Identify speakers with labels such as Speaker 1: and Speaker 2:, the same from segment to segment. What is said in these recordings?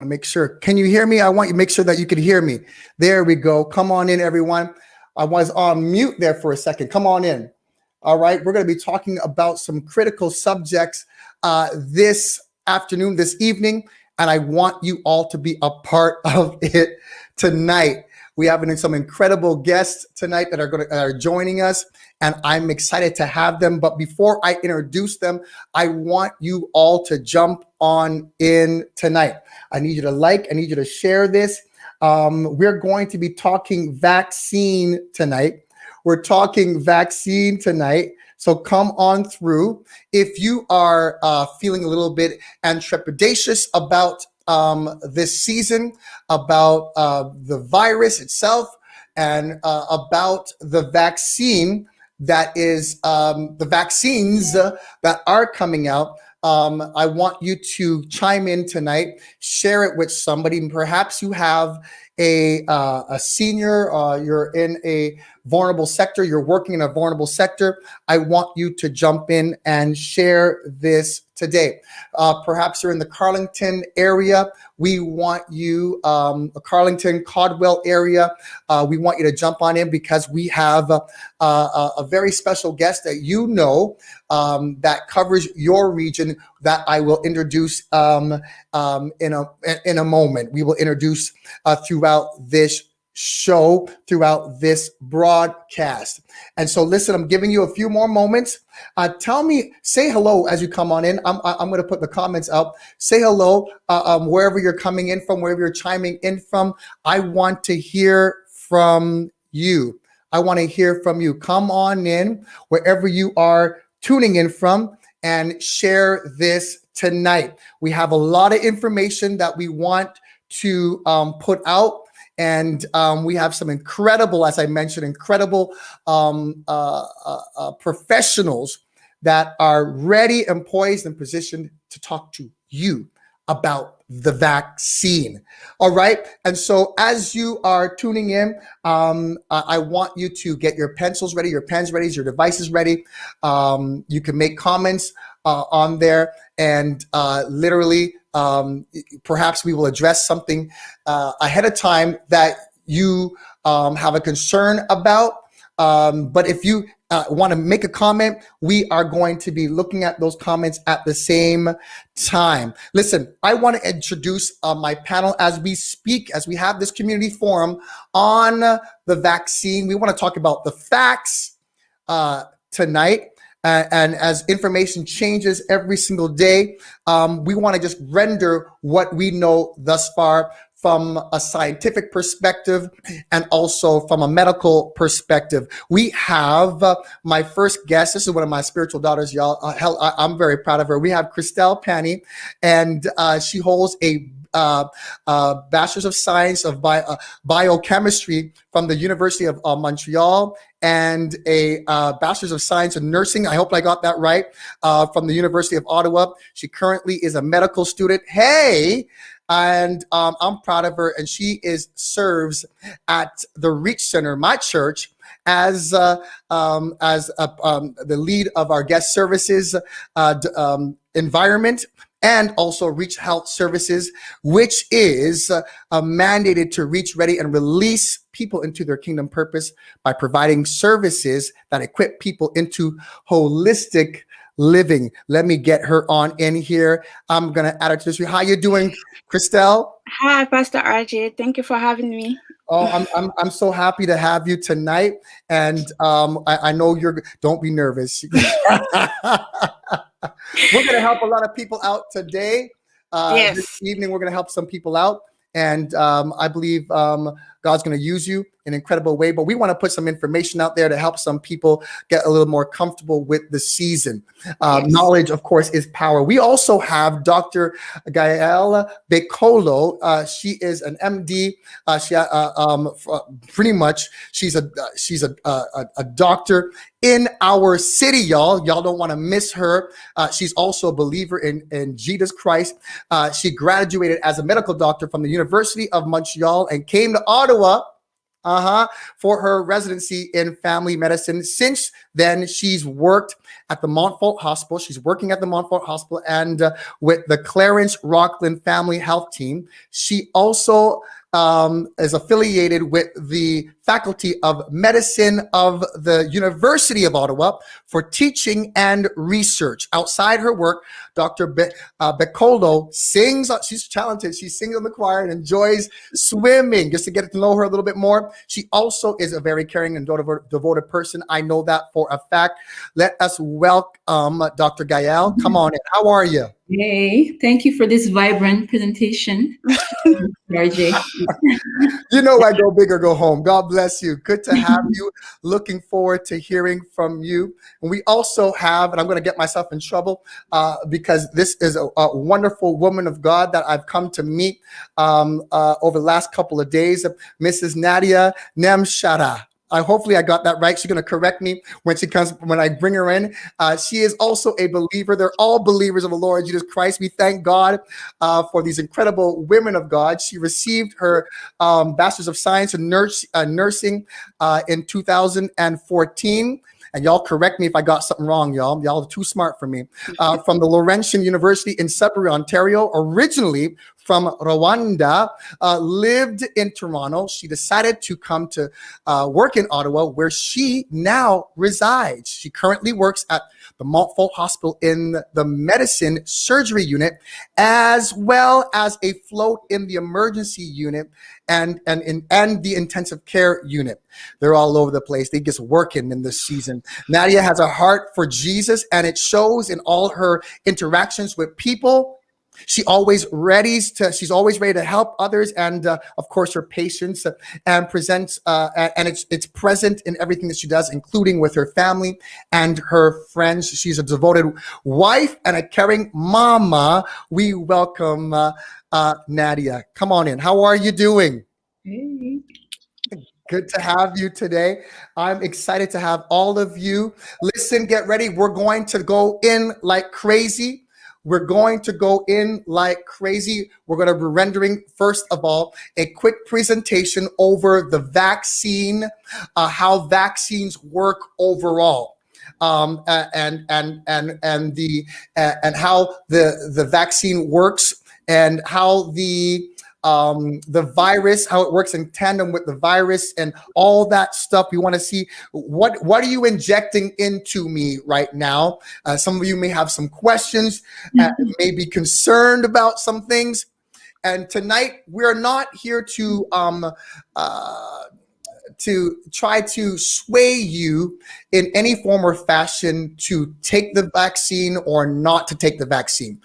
Speaker 1: Make sure. Can you hear me? I want you to make sure that you can hear me. There we go. Come on in, everyone. I was on mute there for a second. Come on in. All right. We're going to be talking about some critical subjects this afternoon, this evening, and I want you all to be a part of it tonight. We have some incredible guests tonight that are joining us, and I'm excited to have them. But before I introduce them, I want you all to jump on in tonight. I need you to like, I need you to share this. We're going to be talking vaccine tonight. We're talking vaccine tonight. So come on through. If you are feeling a little bit trepidatious about this season, about the virus itself, and about the vaccine that is the vaccines that are coming out, I want you to chime in tonight, share it with somebody. Perhaps you have a senior, you're in a vulnerable sector, you're working in a vulnerable sector. I want you to jump in and share this today. Perhaps you're in the Carlington area. We want you, Carlington, Caldwell area. We want you to jump on in because we have a very special guest that you know that covers your region that I will introduce in a moment. We will introduce throughout this show, throughout this broadcast. And so listen, I'm giving you a few more moments. Tell me, say hello as you come on in. I'm going to put the comments up. Say hello wherever you're coming in from, wherever you're chiming in from. I want to hear from you. I want to hear from you. Come on in wherever you are tuning in from and share this tonight. We have a lot of information that we want to put out. And we have some incredible, as I mentioned, incredible professionals that are ready and poised and positioned to talk to you about the vaccine. All right. And so as you are tuning in, I want you to get your pencils ready, your pens ready, your devices ready. You can make comments on there and literally perhaps we will address something ahead of time that you have a concern about. But if you want to make a comment, we are going to be looking at those comments at the same time. Listen, I want to introduce my panel as we speak, as we have this community forum on the vaccine. We want to talk about the facts tonight. And as information changes every single day, we want to just render what we know thus far from a scientific perspective and also from a medical perspective. We have my first guest. This is one of my spiritual daughters, y'all. I'm very proud of her. We have Christelle Panny, and she holds a Bachelor's of Science of Biochemistry from the University of Montreal and a Bachelor's of Science in Nursing. I hope I got that right, from the University of Ottawa. She currently is a medical student. Hey! And I'm proud of her, and she serves at the Reach Center, my church, as the lead of our guest services environment, and also Reach Health Services, which is mandated to reach, ready, and release people into their kingdom purpose by providing services that equip people into holistic living. Let me get her on in here. I'm going to add her to this. How you doing, Christelle?
Speaker 2: Hi, Pastor RJ. Thank you for having me.
Speaker 1: Oh, I'm so happy to have you tonight. And I know don't be nervous. We're going to help a lot of people out today.
Speaker 2: Yes.
Speaker 1: This evening, we're going to help some people out. And I believe God's going to use you in an incredible way. But we want to put some information out there to help some people get a little more comfortable with the season. Yes. Knowledge, of course, is power. We also have Dr. Gael Becolo. She is an MD. Pretty much, she's a doctor in our city, y'all. Y'all don't want to miss her. She's also a believer in Jesus Christ. She graduated as a medical doctor from the University of Montreal and came to Ottawa for her residency in family medicine. Since then, she's worked at the Montfort Hospital. She's working at the Montfort Hospital and with the Clarence Rockland Family Health Team. She also is affiliated with the Faculty of Medicine of the University of Ottawa for teaching and research. Outside her work, Dr. Becolo sings. She's talented. She sings in the choir and enjoys swimming. Just to get to know her a little bit more, she also is a very caring and devoted person. I know that for a fact. Let us welcome Dr. Gael. Come on in. How are you?
Speaker 3: Hey, thank you for this vibrant presentation, RJ.
Speaker 1: You know, I go big or go home. God bless you. Good to have you. Looking forward to hearing from you. And we also have, and I'm going to get myself in trouble because this is a wonderful woman of God that I've come to meet over the last couple of days, Mrs. Nadia Nemshara. Hopefully I got that right. She's going to correct me when she comes, when I bring her in. She is also a believer. They're all believers of the Lord Jesus Christ. We thank God for these incredible women of God. She received her Bachelor's of Science in Nursing in 2014. And y'all correct me if I got something wrong, y'all. Y'all are too smart for me. From the Laurentian University in Sudbury, Ontario, originally from Rwanda, lived in Toronto. She decided to come to work in Ottawa, where she now resides. She currently works at the Montfort Hospital in the medicine surgery unit, as well as a float in the emergency unit and the intensive care unit. They're all over the place. They just working in this season. Nadia has a heart for Jesus, and it shows in all her interactions with people. She's always ready to help others, and of course her patience and presents and it's present in everything that she does, including with her family and her friends. She's a devoted wife and a caring mama. We welcome Nadia. Come on in. How are you doing?
Speaker 3: Hey.
Speaker 1: Good to have you today. I'm excited to have all of you. Listen, get ready. We're going to go in like crazy. We're going to go in like crazy. We're going to be rendering, first of all, a quick presentation over the vaccine, how vaccines work overall, and how the vaccine works, and how the virus, how it works in tandem with the virus and all that stuff. We want to see what are you injecting into me right now? Some of you may have some questions, may be concerned about some things. And tonight we're not here to try to sway you in any form or fashion to take the vaccine or not to take the vaccine.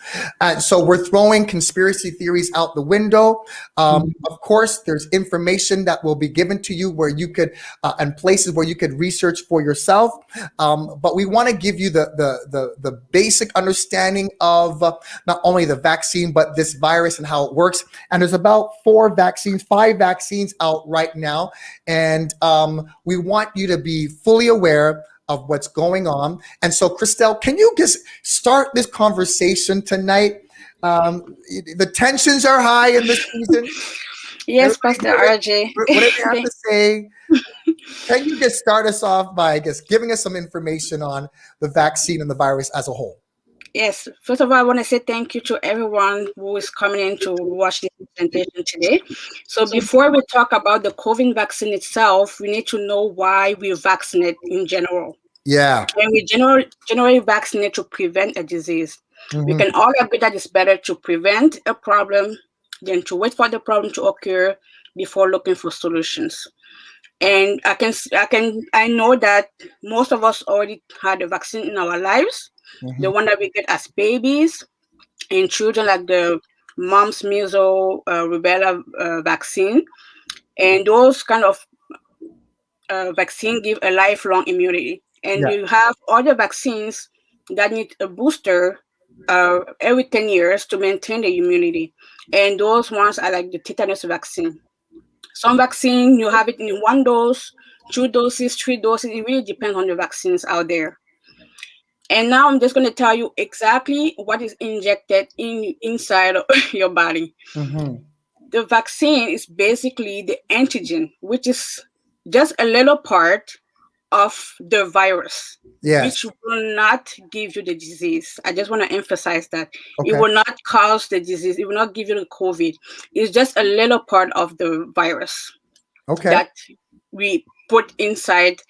Speaker 1: So we're throwing conspiracy theories out the window. Of course, there's information that will be given to you where you could, and places where you could research for yourself. But we want to give you the basic understanding of not only the vaccine, but this virus and how it works. And there's about 5 vaccines out right now. And we want you to be fully aware of what's going on. And so, Christelle, can you just start this conversation tonight? The tensions are high in this season.
Speaker 2: Yes, Pastor RJ.
Speaker 1: Whatever you have to say, can you just start us off by just giving us some information on the vaccine and the virus as a whole?
Speaker 2: Yes, first of all, I want to say thank you to everyone who is coming in to watch this presentation today. So before we talk about the COVID vaccine itself, we need to know why we vaccinate in general.
Speaker 1: Yeah.
Speaker 2: And we generally vaccinate to prevent a disease. We can all agree that it's better to prevent a problem than to wait for the problem to occur before looking for solutions. And I know that most of us already had a vaccine in our lives. The one that we get as babies and children, like the mumps, measles, rubella vaccine. And those kind of vaccine give a lifelong immunity. And you have other vaccines that need a booster every 10 years to maintain the immunity. And those ones are like the tetanus vaccine. Some vaccine, you have it in 1 dose, 2 doses, 3 doses. It really depends on the vaccines out there. And now I'm just going to tell you exactly what is injected inside of your body. The vaccine is basically the antigen, which is just a little part of the virus,
Speaker 1: Yes.
Speaker 2: which will not give you the disease. I just want to emphasize that it
Speaker 1: Okay.
Speaker 2: will not cause the disease. It will not give you the COVID. It's just a little part of the virus
Speaker 1: Okay.
Speaker 2: that we put inside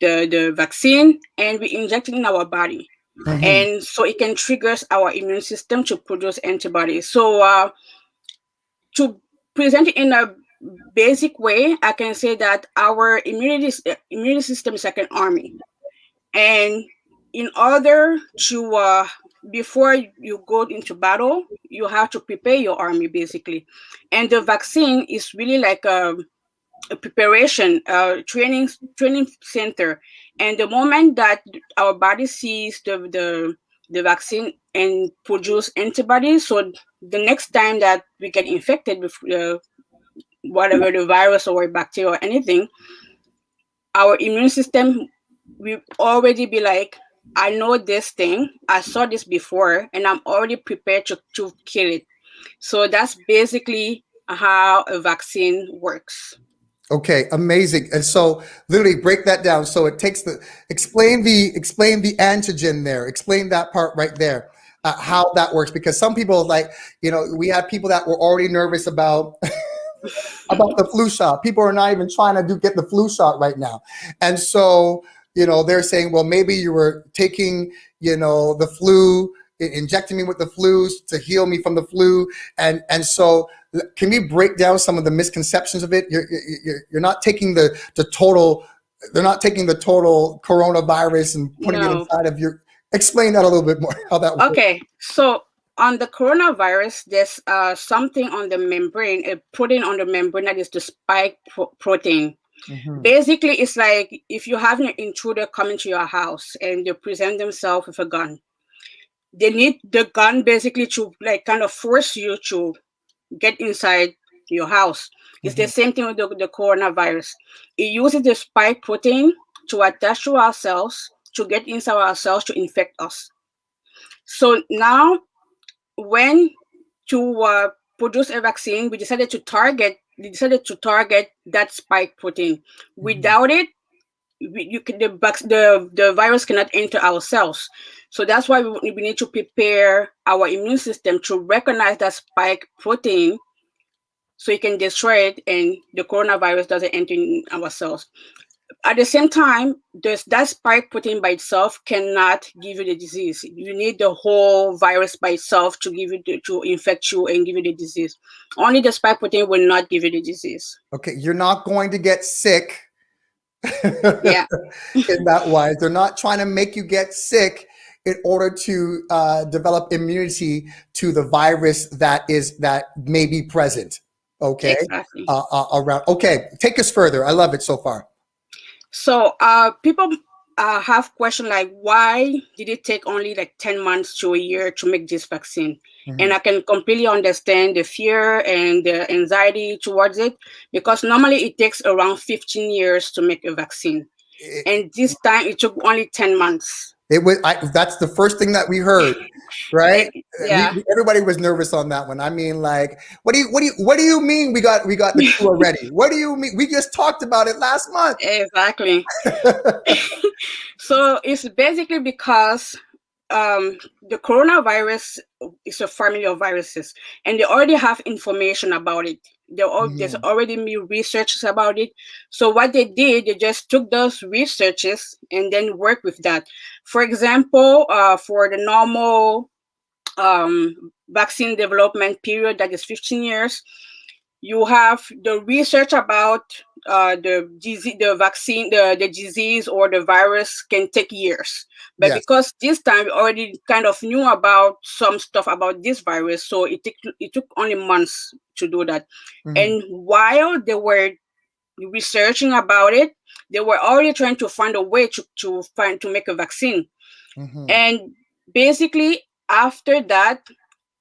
Speaker 2: the vaccine, and we inject it in our body.
Speaker 1: Mhm.
Speaker 2: And so it can trigger our immune system to produce antibodies. So to present it in a basic way, I can say that our immunity system is like an army. And in order to before you go into battle, you have to prepare your army basically. And the vaccine is really like a preparation, training center. And the moment that our body sees the vaccine and produce antibodies, so the next time that we get infected with whatever the virus or bacteria or anything, our immune system will already be like, I know this thing, I saw this before, and I'm already prepared to kill it. So that's basically how a vaccine works.
Speaker 1: Okay, amazing. And so literally break that down. So it takes the explain the antigen there. Explain that part right there. How that works, because some people, like, we have people that were already nervous about about the flu shot. People are not even trying to get the flu shot right now. And so, they're saying, well, maybe you were taking, the flu, injecting me with the flu to heal me from the flu. And so can we break down some of the misconceptions of it? You're not taking the total, they're not taking the total coronavirus and putting it
Speaker 2: No.
Speaker 1: inside of your, explain that a little bit more, how that works.
Speaker 2: Okay, so on the coronavirus, there's something on the membrane, a protein on the membrane that is the spike protein.
Speaker 1: Mhm.
Speaker 2: Basically, it's like if you have an intruder come into your house and they present themselves with a gun, they need the gun basically to like kind of force you to get inside your house. It's the same thing with the coronavirus. It uses the spike protein to attach to our cells, to get inside our cells to infect us. So now, when to produce a vaccine, we decided to target that spike protein. Without it, the virus cannot enter our cells. So that's why we need to prepare our immune system to recognize that spike protein, so it can destroy it and the coronavirus doesn't enter in our cells. At the same time, that spike protein by itself cannot give you the disease. You need the whole virus by itself to give you to infect you and give you the disease. Only the spike protein will not give you the disease.
Speaker 1: Okay, you're not going to get sick.
Speaker 2: Yeah.
Speaker 1: In that wise, they're not trying to make you get sick in order to develop immunity to the virus that may be present. Okay,
Speaker 2: Exactly.
Speaker 1: around. Okay, take us further. I love it so far.
Speaker 2: So people have questions like, why did it take only like 10 months to a year to make this vaccine? And I can completely understand the fear and the anxiety towards it, because normally it takes around 15 years to make a vaccine. And this time it took only 10 months.
Speaker 1: It was. That's the first thing that we heard, right?
Speaker 2: Yeah.
Speaker 1: Everybody was nervous on that one. I mean, like, what do you mean we got the cure already? What do you mean? We just talked about it last month.
Speaker 2: Exactly. So it's basically because the coronavirus is a family of viruses, and they already have information about it. There's already new researches about it. So what they did, they just took those researches and then worked with that. For example, for the normal vaccine development period, that is 15 years, you have the research about the vaccine, the disease or the virus can take years. But
Speaker 1: Yes.
Speaker 2: because this time we already kind of knew about some stuff about this virus, so it took only months to do that. And while they were researching about it, they were already trying to find a way to make a vaccine. And basically after that,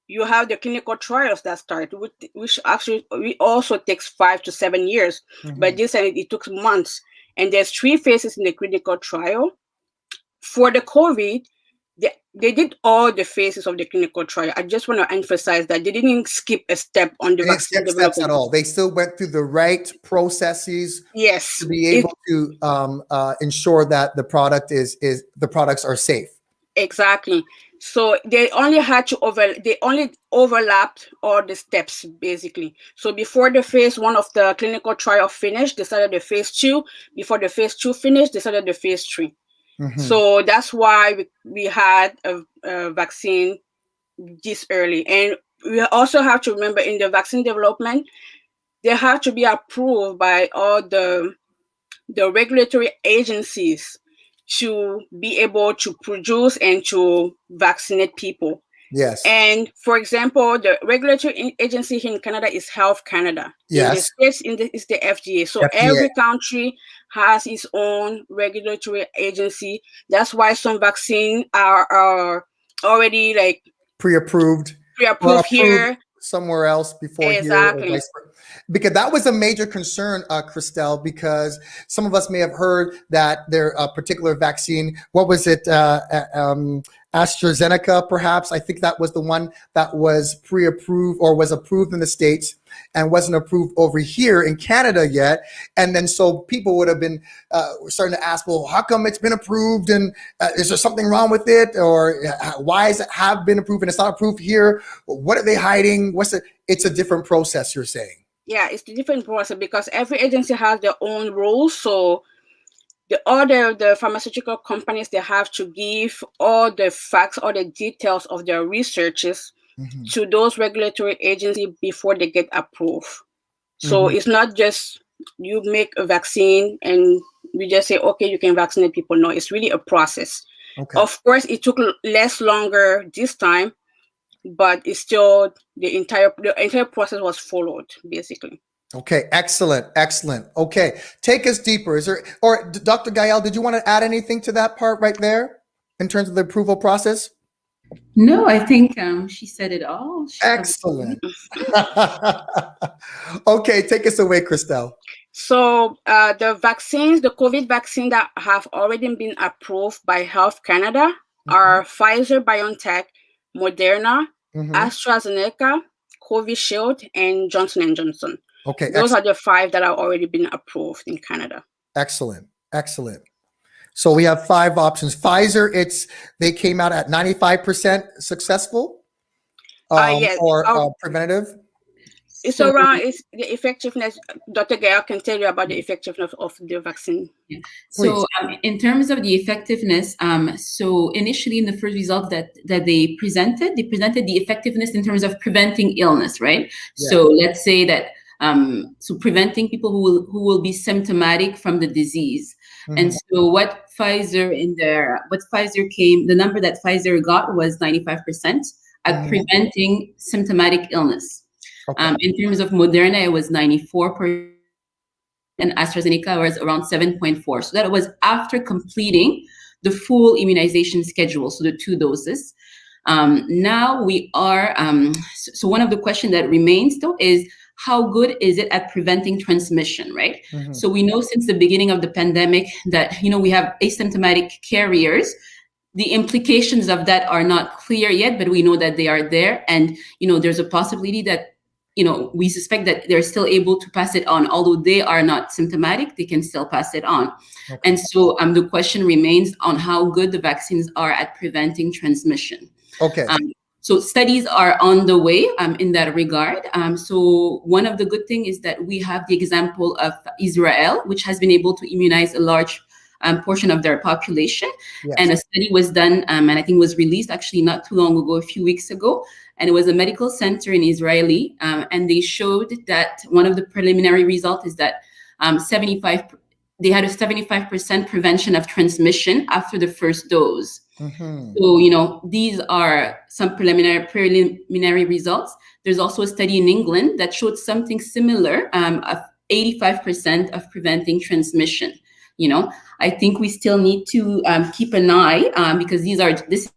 Speaker 2: you have the clinical trials that start, which actually also takes 5 to 7 years. But this time it took months. And there's 3 phases in the clinical trial. For the COVID, they did all the phases of the clinical trial. I just want to emphasize that they didn't skip a step on the
Speaker 1: They didn't
Speaker 2: vaccine
Speaker 1: skip steps
Speaker 2: development.
Speaker 1: at all. They still went through the right processes
Speaker 2: Yes,
Speaker 1: to be able to ensure that the products are safe.
Speaker 2: exactly. So they only overlapped all the steps basically. So before the phase 1 of the clinical trial finished, they started the phase 2. Before the phase 2 finished, they started the phase 3. So that's why we had a vaccine this early. And we also have to remember, in the vaccine development, they have to be approved by all the regulatory agencies to be able to produce and to vaccinate people.
Speaker 1: Yes.
Speaker 2: And for example, the regulatory agency here in Canada is Health Canada.
Speaker 1: Yes.
Speaker 2: In the States, it's the FDA. So
Speaker 1: FDA.
Speaker 2: every country has its own regulatory agency. That's why some vaccines are already like
Speaker 1: pre-approved
Speaker 2: here,
Speaker 1: somewhere else before
Speaker 2: exactly.
Speaker 1: Here, because that was a major concern, Christelle, because some of us may have heard that their particular vaccine, what was it, AstraZeneca, perhaps? I think that was the one that was pre-approved or was approved in the States and wasn't approved over here in Canada yet. And then so people would have been starting to ask, well, how come it's been approved? And is there something wrong with it? Or why is it have been approved and it's not approved here? What are they hiding? It's a different process, you're saying.
Speaker 2: Yeah, it's a different process because every agency has their own rules. So the pharmaceutical companies, they have to give all the facts, all the details of their researches to those regulatory agencies before they get approved. So it's not just you make a vaccine and we just say, okay, you can vaccinate people. No, it's really a process. Okay. Of course, it took less longer this time, but it's still the entire process was followed, basically.
Speaker 1: Okay, excellent. Okay, take us deeper. Or Dr. Gael, did you want to add anything to that part right there in terms of the approval process?
Speaker 3: No, I think she said it all.
Speaker 1: Excellent. Okay, take us away, Christelle.
Speaker 2: So the vaccines, the COVID vaccine that have already been approved by Health Canada are Pfizer, BioNTech, Moderna, AstraZeneca, Covishield, and Johnson & Johnson.
Speaker 1: Okay,
Speaker 2: those are the 5 that have already been approved in Canada.
Speaker 1: Excellent. So we have 5 options. Pfizer, they came out at 95% successful,
Speaker 2: yes,
Speaker 1: or preventative.
Speaker 2: It's around the effectiveness. Dr. Gael can tell you about the effectiveness of the vaccine.
Speaker 3: Yeah. So in terms of the effectiveness, so initially in the first result that they presented the effectiveness in terms of preventing illness, right? Yeah. So let's say that so preventing people who will be symptomatic from the disease. And so what Pfizer the number that Pfizer got was 95% at preventing symptomatic illness. Okay. In terms of Moderna, it was 94%, and AstraZeneca was around 7.4%. So that was after completing the full immunization schedule, so the 2 doses. Now we are, so one of the questions that remains though is, how good is it at preventing transmission, right? So we know since the beginning of the pandemic that, we have asymptomatic carriers. The implications of that are not clear yet, but we know that they are there. And, there's a possibility that, we suspect that they're still able to pass it on. Although they are not symptomatic, they can still pass it on. Okay. And so the question remains on how good the vaccines are at preventing transmission.
Speaker 1: Okay.
Speaker 3: So studies are on the way in that regard. So one of the good things is that we have the example of Israel, which has been able to immunize a large portion of their population. Yes. And a study was done, and I think was released actually not too long ago, a few weeks ago. And it was a medical center in Israeli, and they showed that one of the preliminary results is that they had a 75% prevention of transmission after the first dose. So, these are some preliminary results. There's also a study in England that showed something similar, of 85% of preventing transmission. I think we still need to keep an eye because this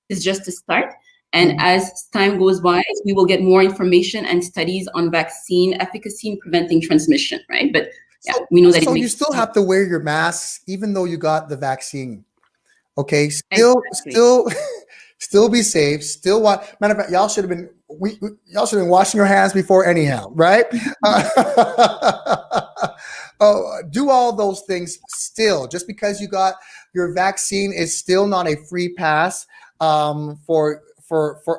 Speaker 3: is just a start. And as time goes by, we will get more information and studies on vaccine efficacy in preventing transmission, right? But yeah, we know that.
Speaker 1: So you still have to wear your masks even though you got the vaccine. Okay, still,
Speaker 3: Exactly.
Speaker 1: still, still be safe. Still, matter of fact, y'all should have been y'all should have been washing your hands before anyhow, right? Oh, do all those things still. Just because you got your vaccine is still not a free pass for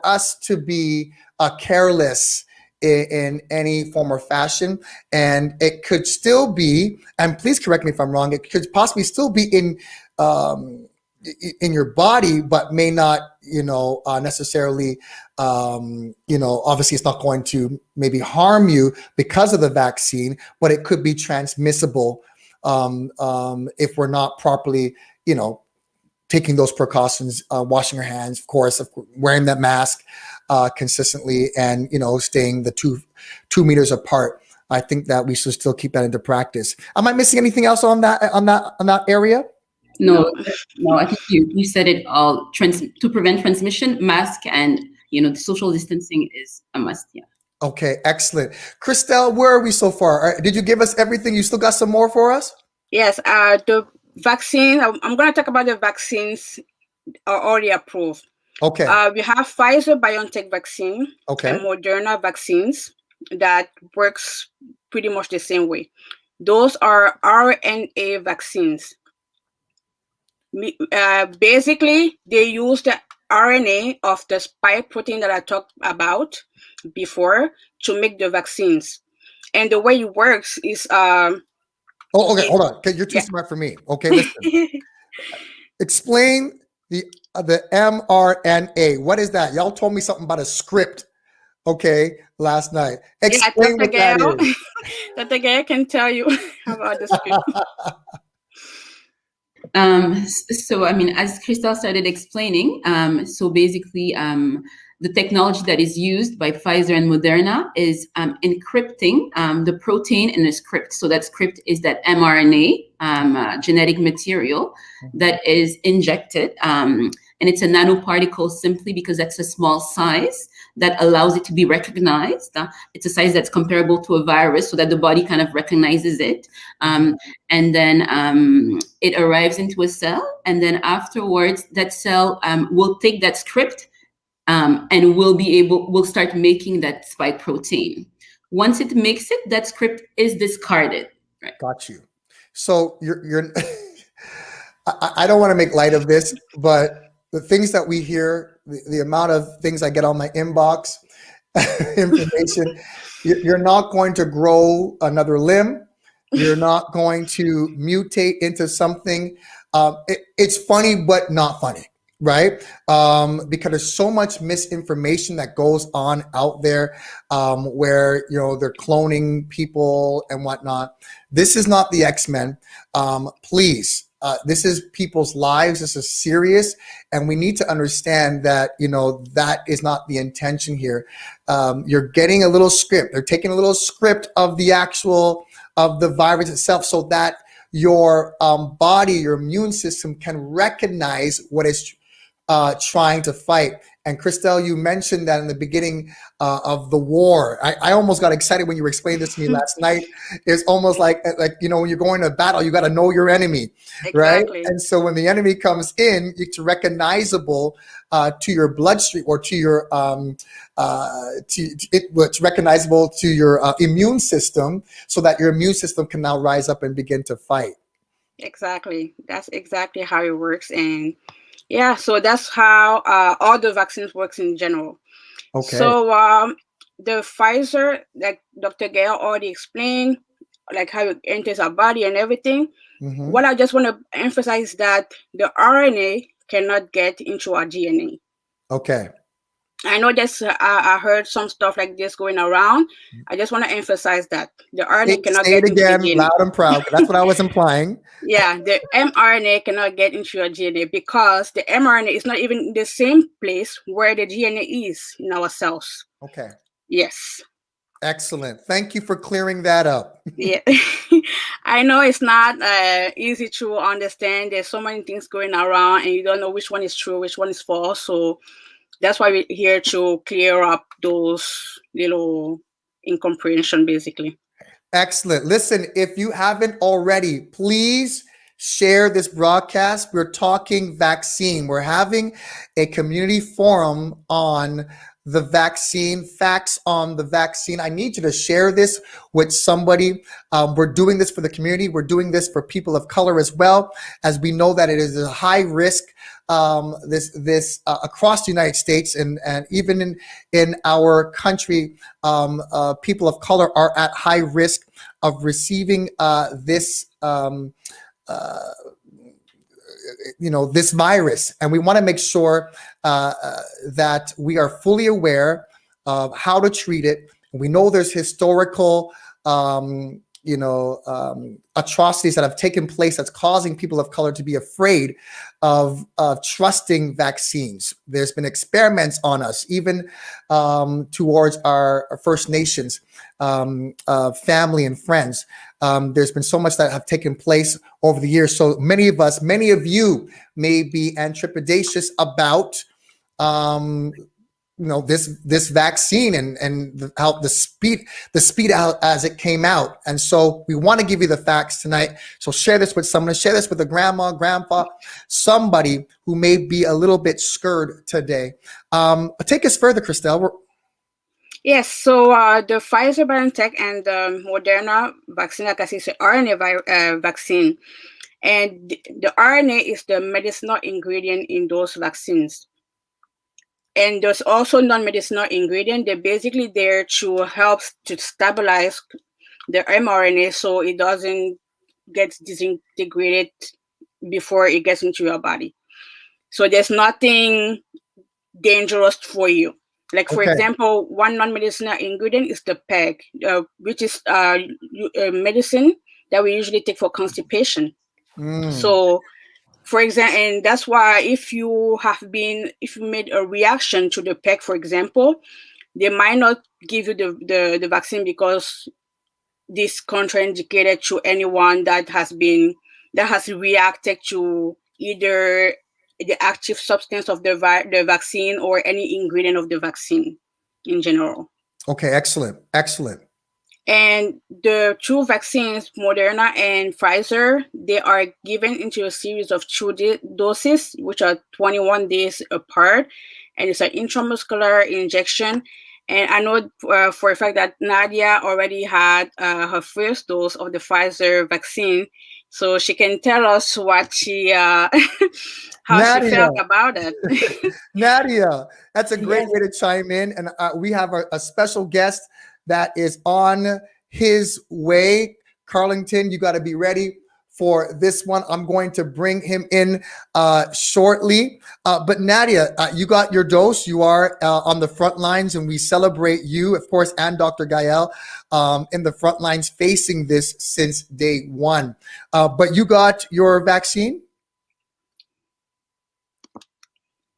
Speaker 1: us to be careless in any form or fashion, and it could still be. And please correct me if I'm wrong. It could possibly still be um, in your body, but may not, necessarily, obviously it's not going to maybe harm you because of the vaccine, but it could be transmissible if we're not properly, taking those precautions, washing your hands, of course, wearing that mask consistently, and staying the 2 meters apart. I think that we should still keep that into practice. Am I missing anything else on that area?
Speaker 3: No, no, I think you said it all. To prevent transmission, mask and the social distancing is a must. Yeah.
Speaker 1: Okay, excellent. Christelle, where are we so far? Did you give us everything? You still got some more for us?
Speaker 2: Yes, the vaccine. I'm going to talk about the vaccines are already approved.
Speaker 1: Okay.
Speaker 2: We have Pfizer BioNTech vaccine
Speaker 1: Okay.
Speaker 2: and Moderna vaccines that works pretty much the same way. Those are RNA vaccines. Basically, they use the RNA of the spike protein that I talked about before to make the vaccines. And the way it works is
Speaker 1: okay, hold on. Okay, you're too smart for me. Okay, listen. Explain the mRNA. What is that? Y'all told me something about a script, okay, last night. Explain what that is.
Speaker 2: Dr. Gail can tell you about the script.
Speaker 3: So, I mean, as Christelle started explaining, so basically, the technology that is used by Pfizer and Moderna is encrypting the protein in a script. So that script is that mRNA genetic material that is injected. And it's a nanoparticle simply because that's a small size that allows it to be recognized. It's a size that's comparable to a virus so that the body kind of recognizes it. And then it arrives into a cell. And then afterwards, that cell will take that script and we'll start making that spike protein. Once it makes it, that script is discarded. Right?
Speaker 1: Got you. So you're I don't want to make light of this, but the things that we hear, the amount of things I get on my inbox, information, you're not going to grow another limb. You're not going to mutate into something. It's funny, but not funny. Right? Because there's so much misinformation that goes on out there where, they're cloning people and whatnot. This is not the X-Men. Please, this is people's lives. This is serious. And we need to understand that, that is not the intention here. You're getting a little script. They're taking a little script of the virus itself so that your body, your immune system can recognize what is trying to fight. And Christelle, you mentioned that in the beginning of the war. I almost got excited when you were explaining this to me last night. It's almost like when you're going to battle, you got to know your enemy, right? And so when the enemy comes in, it's recognizable to your bloodstream or to your it's recognizable to your immune system, so that your immune system can now rise up and begin to fight.
Speaker 2: Exactly. That's exactly how it works. And yeah, so that's how all the vaccines works in general. Okay. So the Pfizer, like Dr. Gail already explained, like how it enters our body and everything. Mm-hmm. What I just want to emphasize is that the RNA cannot get into our DNA.
Speaker 1: Okay.
Speaker 2: I know that's I heard some stuff like this going around. I just want to emphasize that the RNA cannot get into
Speaker 1: again,
Speaker 2: the DNA.
Speaker 1: Loud and proud. That's what I was implying.
Speaker 2: Yeah, the mRNA cannot get into your DNA because the mRNA is not even in the same place where the DNA is in our cells.
Speaker 1: Okay.
Speaker 2: Yes.
Speaker 1: Excellent. Thank you for clearing that up.
Speaker 2: Yeah. I know it's not easy to understand. There's so many things going around and you don't know which one is true, which one is false. So that's why we're here to clear up those little incomprehension, basically.
Speaker 1: Excellent. Listen, if you haven't already, please share this broadcast. We're talking vaccine. We're having a community forum on the vaccine, facts on the vaccine. I need you to share this with somebody. We're doing this for the community. We're doing this for people of color as well, as we know that it is a high risk across the United States, and even in our country, people of color are at high risk of receiving this this virus, and we want to make sure that we are fully aware of how to treat it. We know there's historical atrocities that have taken place that's causing people of color to be afraid of trusting vaccines. There's been experiments on us, even towards our First Nations family and friends. There's been so much that have taken place over the years. So many of you may be trepidatious about this vaccine and how the speed out as it came out. And so we want to give you the facts tonight. So share this with someone, share this with a grandma, grandpa, somebody who may be a little bit scared today. Take us further, Christelle.
Speaker 2: Yes, so the Pfizer, BioNTech, and the Moderna vaccine, like I said, is an RNA vaccine. And the RNA is the medicinal ingredient in those vaccines. And there's also non-medicinal ingredient. They're basically there to help to stabilize the mRNA so it doesn't get disintegrated before it gets into your body. So there's nothing dangerous for you. Like, for example, one non-medicinal ingredient is the PEG, which is a medicine that we usually take for constipation. So, for example, and that's why if you made a reaction to the PEG, for example, they might not give you the vaccine because this contraindicated to anyone that has reacted to either the active substance of the vaccine or any ingredient of the vaccine in general.
Speaker 1: Okay, excellent.
Speaker 2: And the two vaccines, Moderna and Pfizer, they are given into a series of 2 doses, which are 21 days apart. And it's an intramuscular injection. And I know for a fact that Nadia already had her first dose of the Pfizer vaccine. So she can tell us what she
Speaker 1: Nadia,
Speaker 2: she felt about it.
Speaker 1: Nadia, that's a great way to chime in. And we have a special guest that is on his way. Carlington, you got to be ready for this one. I'm going to bring him in shortly. But Nadia, you got your dose. You are on the front lines, and we celebrate you, of course, and Dr. Gael in the front lines facing this since day one. But you got your vaccine?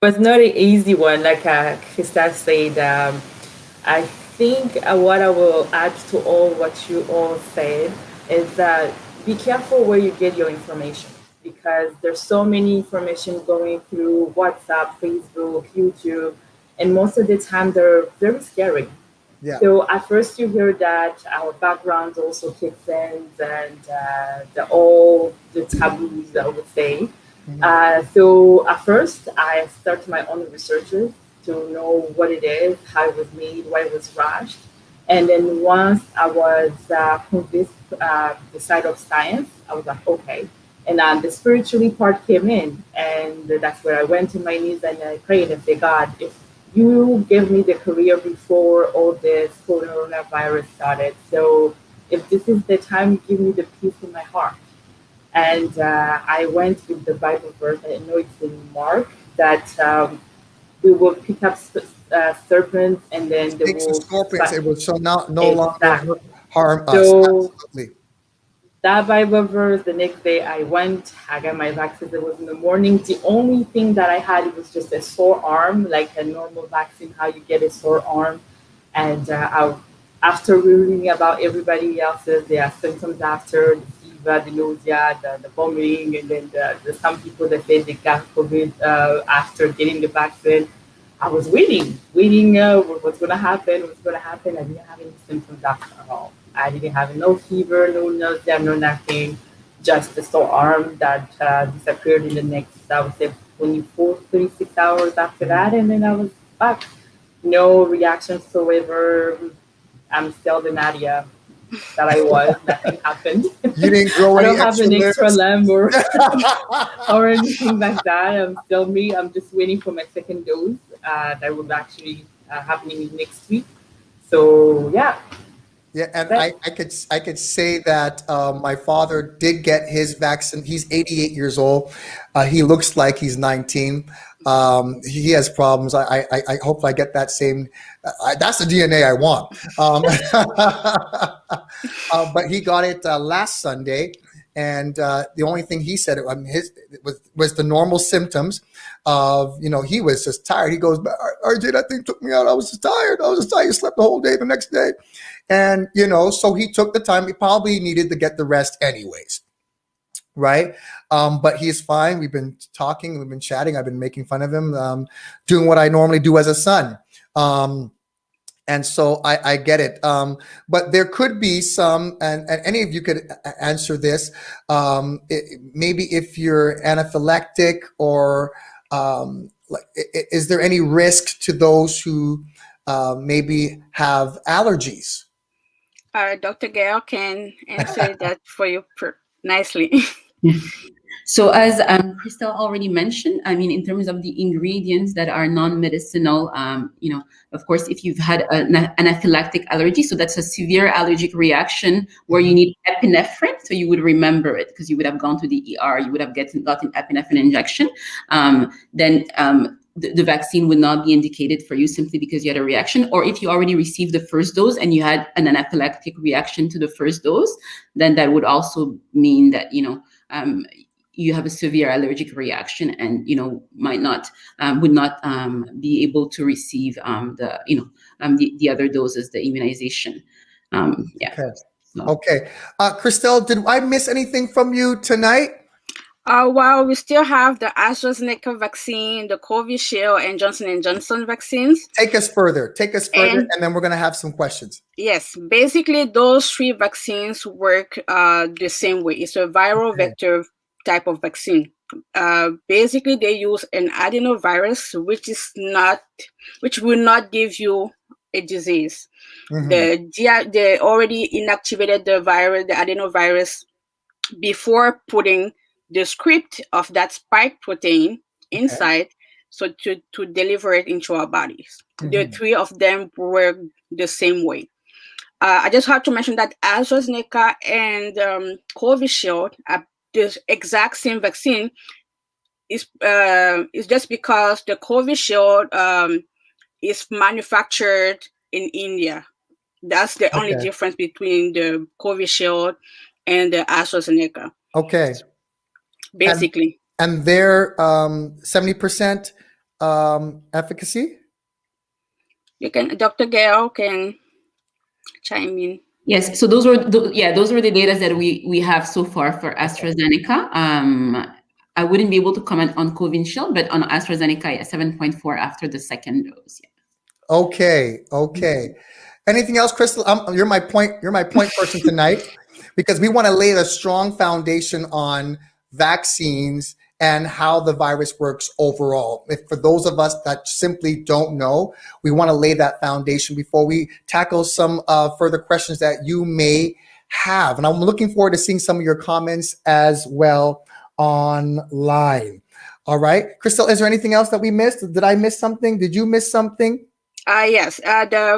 Speaker 4: It was not an easy one, like Krista said. I think what I will add to all what you all said is that be careful where you get your information, because there's so many information going through WhatsApp, Facebook, YouTube, and most of the time they're very scary. Yeah. So at first you hear that our background also kicks in, and all the taboos, I would say. So at first I started my own researches to know what it is, how it was made, why it was rushed. And then once I was convinced the side of science, I was like, okay. And the spiritually part came in, and that's where I went to my knees and I prayed and said, God, if you gave me the career before all this coronavirus started, so if this is the time, give me the peace in my heart. And I went with the Bible verse. I know it's in Mark that we will pick up serpents, and then they will
Speaker 1: scorpions. It will so no longer harm us. Absolutely.
Speaker 4: That Bible verse. The next day, I got my vaccine. It was in the morning. The only thing that I had, it was just a sore arm, like a normal vaccine. How you get a sore arm, and after reading about everybody else's, their symptoms after. The nausea, the vomiting, and then the some people that said they got COVID after getting the vaccine. I was waiting, what's going to happen, I didn't have any symptoms after all. I didn't have no fever, no nausea, no nothing. just a sore arm that disappeared in the next, I would say, 24, 36 hours after that. And then I was back. No reaction whatsoever. I'm still the Nadia that I was. Nothing happened.
Speaker 1: You didn't grow
Speaker 4: I
Speaker 1: any
Speaker 4: don't have
Speaker 1: extra
Speaker 4: an extra
Speaker 1: limbs?
Speaker 4: limb or anything like that. I'm still me. I'm just waiting for my second dose. That will actually happening next week. So yeah.
Speaker 1: Yeah, and I could say that my father did get his vaccine. He's 88 years old. He looks like he's 19. He has problems. I hope I get that same. That's the DNA I want. But he got it last Sunday, and the only thing he said, I mean, his was the normal symptoms of, he was just tired. He goes, RJ, that thing took me out. I was just tired. He slept the whole day the next day. And, so he took the time. He probably needed to get the rest anyways. Right. But he's fine. We've been talking. We've been chatting. I've been making fun of him, doing what I normally do as a son. And so I get it. But there could be some, and any of you could answer this, maybe if you're anaphylactic or is there any risk to those who maybe have allergies?
Speaker 2: Dr. Gail can answer that for you nicely.
Speaker 3: So as Crystal already mentioned, I mean, in terms of the ingredients that are non-medicinal, of course, if you've had an anaphylactic allergy, so that's a severe allergic reaction where you need epinephrine, so you would remember it because you would have gone to the ER, you would have gotten epinephrine injection, then the vaccine would not be indicated for you simply because you had a reaction. Or if you already received the first dose and you had an anaphylactic reaction to the first dose, then that would also mean that, you have a severe allergic reaction and, would not be able to receive the other doses, the immunization.
Speaker 1: Okay. Okay. Christelle, did I miss anything from you tonight?
Speaker 2: Well, we still have the AstraZeneca vaccine, the Covishield, and Johnson & Johnson vaccines.
Speaker 1: Take us further, and then we're going to have some questions.
Speaker 2: Yes, basically those three vaccines work the same way. It's a viral vector type of vaccine. Basically, they use an adenovirus, which will not give you a disease. Mm-hmm. They already inactivated the adenovirus, before putting the script of that spike protein inside, so to deliver it into our bodies. Mm-hmm. The three of them work the same way. I just have to mention that AstraZeneca and Covishield are the exact same vaccine. Is just because the Covishield is manufactured in India. That's the only difference between the Covishield and the AstraZeneca.
Speaker 1: Okay.
Speaker 2: Basically.
Speaker 1: And they're 70% efficacy?
Speaker 3: Dr. Gail can chime in. Yes, so those were the data that we have so far for AstraZeneca. I wouldn't be able to comment on Covishield, but on AstraZeneca, 7.4 after the second dose. Yeah.
Speaker 1: Okay. Anything else, Crystal? You're my point person tonight, because we want to lay a strong foundation on vaccines and how the virus works overall. For those of us that simply don't know, we want to lay that foundation before we tackle some further questions that you may have. And I'm looking forward to seeing some of your comments as well online. All right. Crystal, is there anything else that we missed? Did I miss something? Did you miss something?
Speaker 2: Yes.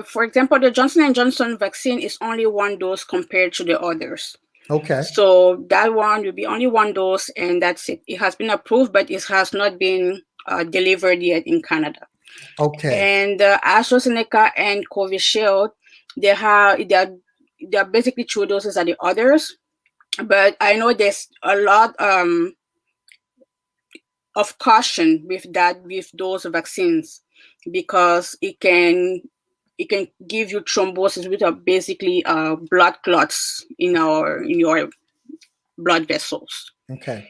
Speaker 2: For example, the Johnson & Johnson vaccine is only one dose compared to the others.
Speaker 1: Okay.
Speaker 2: So that one will be only one dose, and that's it. It has been approved, but it has not been delivered yet in Canada.
Speaker 1: Okay.
Speaker 2: And AstraZeneca and Covishield, they're basically 2 doses of the others, but I know there's a lot of caution with those vaccines, because it can give you thrombosis, which are basically blood clots in your blood vessels.
Speaker 1: Okay.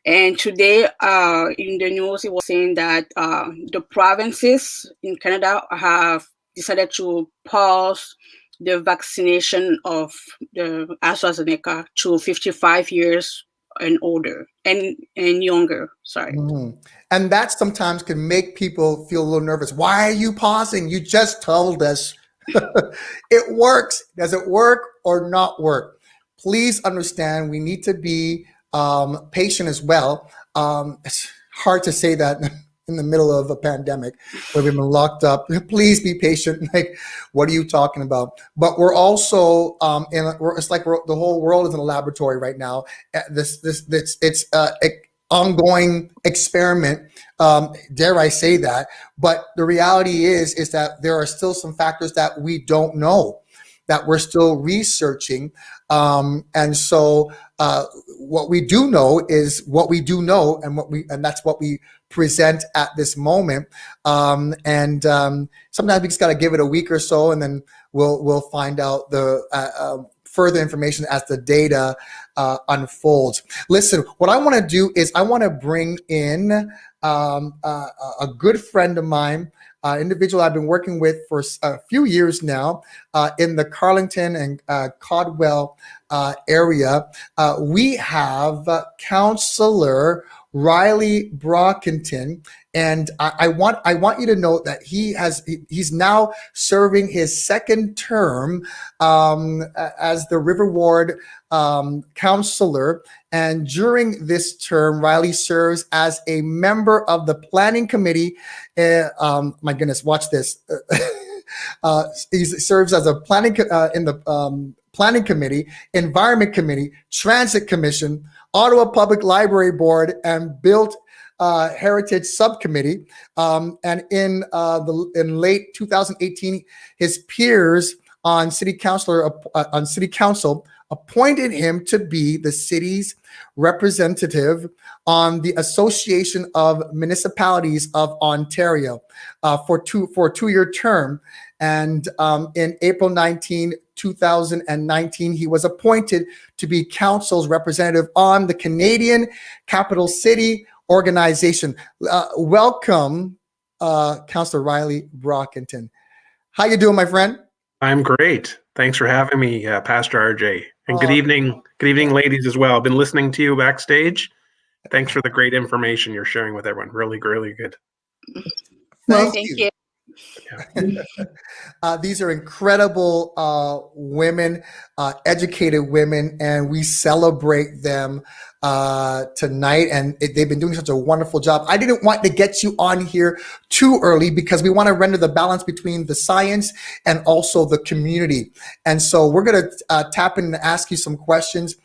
Speaker 2: And today, in the news, it was saying that the provinces in Canada have decided to pause the vaccination of the AstraZeneca to 55 years and older and younger. Sorry.
Speaker 1: Mhm. And that sometimes can make people feel a little nervous. Why are you pausing? You just told us it works. Does it work or not work? Please understand we need to be patient as well. It's hard to say that in the middle of a pandemic where we've been locked up. Please be patient. Like, what are you talking about? But we're also it's like the whole world is in a laboratory right now. It's ongoing experiment. Dare I say that? But the reality is that there are still some factors that we don't know, that we're still researching. And so what we do know is what we do know, and that's what we present at this moment. Sometimes we just got to give it a week or so, and then we'll find out the further information as the data unfolds. Listen, what I want to do is I want to bring in a good friend of mine, individual I've been working with for a few years now in the Carlington and Caldwell area. We have Counselor Riley Brockington, and I want you to know that he's now serving his second term as the River Ward counselor. And during this term, Riley serves as a member of the planning committee. My goodness, watch this. He serves as a planning in the planning committee, environment committee, transit commission, Ottawa Public Library Board, and Built Heritage Subcommittee. And in late 2018, his peers on city council appointed him to be the city's representative on the Association of Municipalities of Ontario for a two-year term. And in April 19, 2019, he was appointed to be council's representative on the Canadian Capital City Organization. Welcome, Councillor Riley Brockington. How you doing, my friend?
Speaker 5: I'm great. Thanks for having me, Pastor RJ. And good evening, ladies, as well. I've been listening to you backstage. Thanks for the great information you're sharing with everyone. Really, really good.
Speaker 1: Thank
Speaker 2: Thank
Speaker 1: you.
Speaker 2: you.
Speaker 1: These are incredible women, educated women, and we celebrate them tonight. And they've been doing such a wonderful job. I didn't want to get you on here too early because we want to render the balance between the science and also the community. And so we're going to tap in and ask you some questions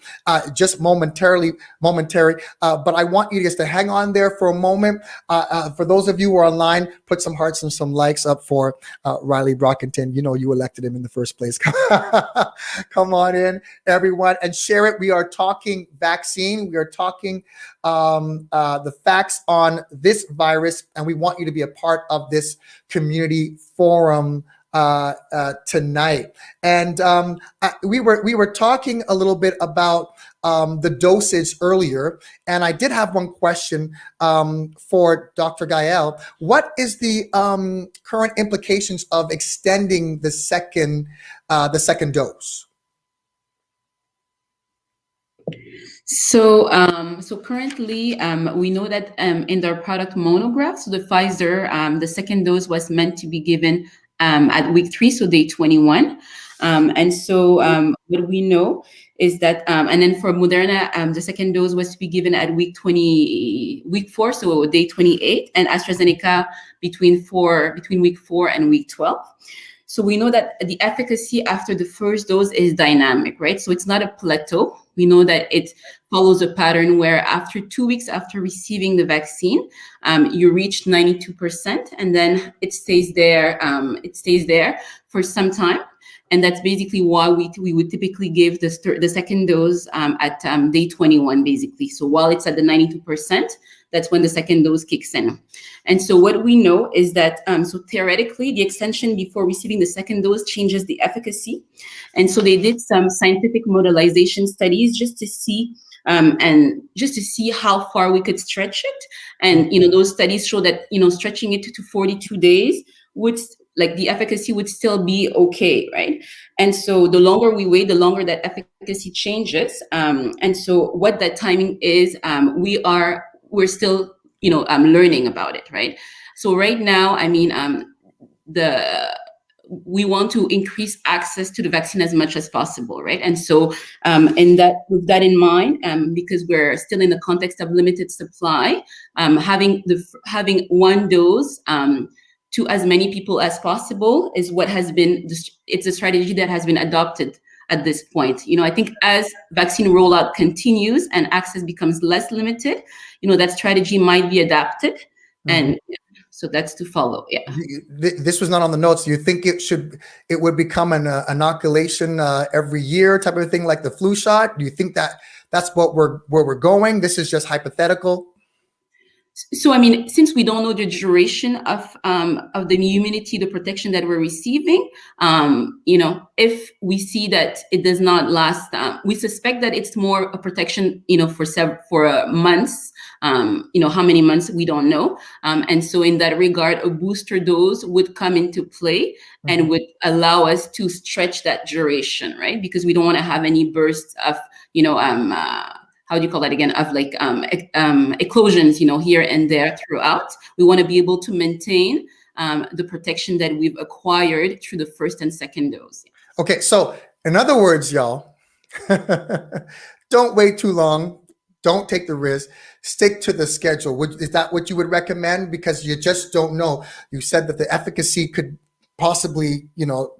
Speaker 1: just momentary. But I want you just to hang on there for a moment. For those of you who are online, put some hearts and some likes up for Riley Brockington. You know you elected him in the first place. Come on in, everyone, and share it. We are talking vaccine. We are talking the facts on this virus, and we want you to be a part of this community forum tonight. And we were talking a little bit about the dosage earlier, and I did have one question for Dr. Gael. What is the current implications of extending the second dose?
Speaker 3: So currently, we know that in their product monograph, so the Pfizer, the second dose was meant to be given at week 3, so day 21. And so what we know is that, and then for Moderna, the second dose was to be given at week 4, so day 28, and AstraZeneca between week 4 and week 12. So we know that the efficacy after the first dose is dynamic, right? So it's not a plateau. We know that it follows a pattern where after 2 weeks after receiving the vaccine, you reach 92%, and then it stays there. It stays there for some time, and that's basically why we would typically give the second dose at day 21, basically. So while it's at the 92%, that's when the second dose kicks in. And so what we know is that, so theoretically, the extension before receiving the second dose changes the efficacy. And so they did some scientific modelization studies just to see how far we could stretch it. And, those studies show that, stretching it to 42 days would like the efficacy would still be okay, right? And so the longer we wait, the longer that efficacy changes. And so what that timing is, we're still, learning about it, right? So right now, I mean, we want to increase access to the vaccine as much as possible, right? And so, with that in mind, because we're still in the context of limited supply, having one dose to as many people as possible is what has been. It's a strategy that has been adopted at this point. I think as vaccine rollout continues and access becomes less limited, that strategy might be adapted, and so that's to follow. Yeah.
Speaker 1: This was not on the notes. Do you think it would become an inoculation every year type of thing, like the flu shot? Do you think that's where we're going? This is just hypothetical.
Speaker 3: So, I mean, since we don't know the duration of the immunity, the protection that we're receiving, if we see that it does not last, we suspect that it's more a protection, for months. How many months, we don't know. And so in that regard, a booster dose would come into play and would allow us to stretch that duration, right? Because we don't want to have any bursts of, how do you call that again? Of like eclosions, here and there throughout. We want to be able to maintain the protection that we've acquired through the first and second dose.
Speaker 1: Okay, so in other words, y'all, don't wait too long. Don't take the risk. Stick to the schedule. Is that what you would recommend? Because you just don't know. You said that the efficacy could possibly,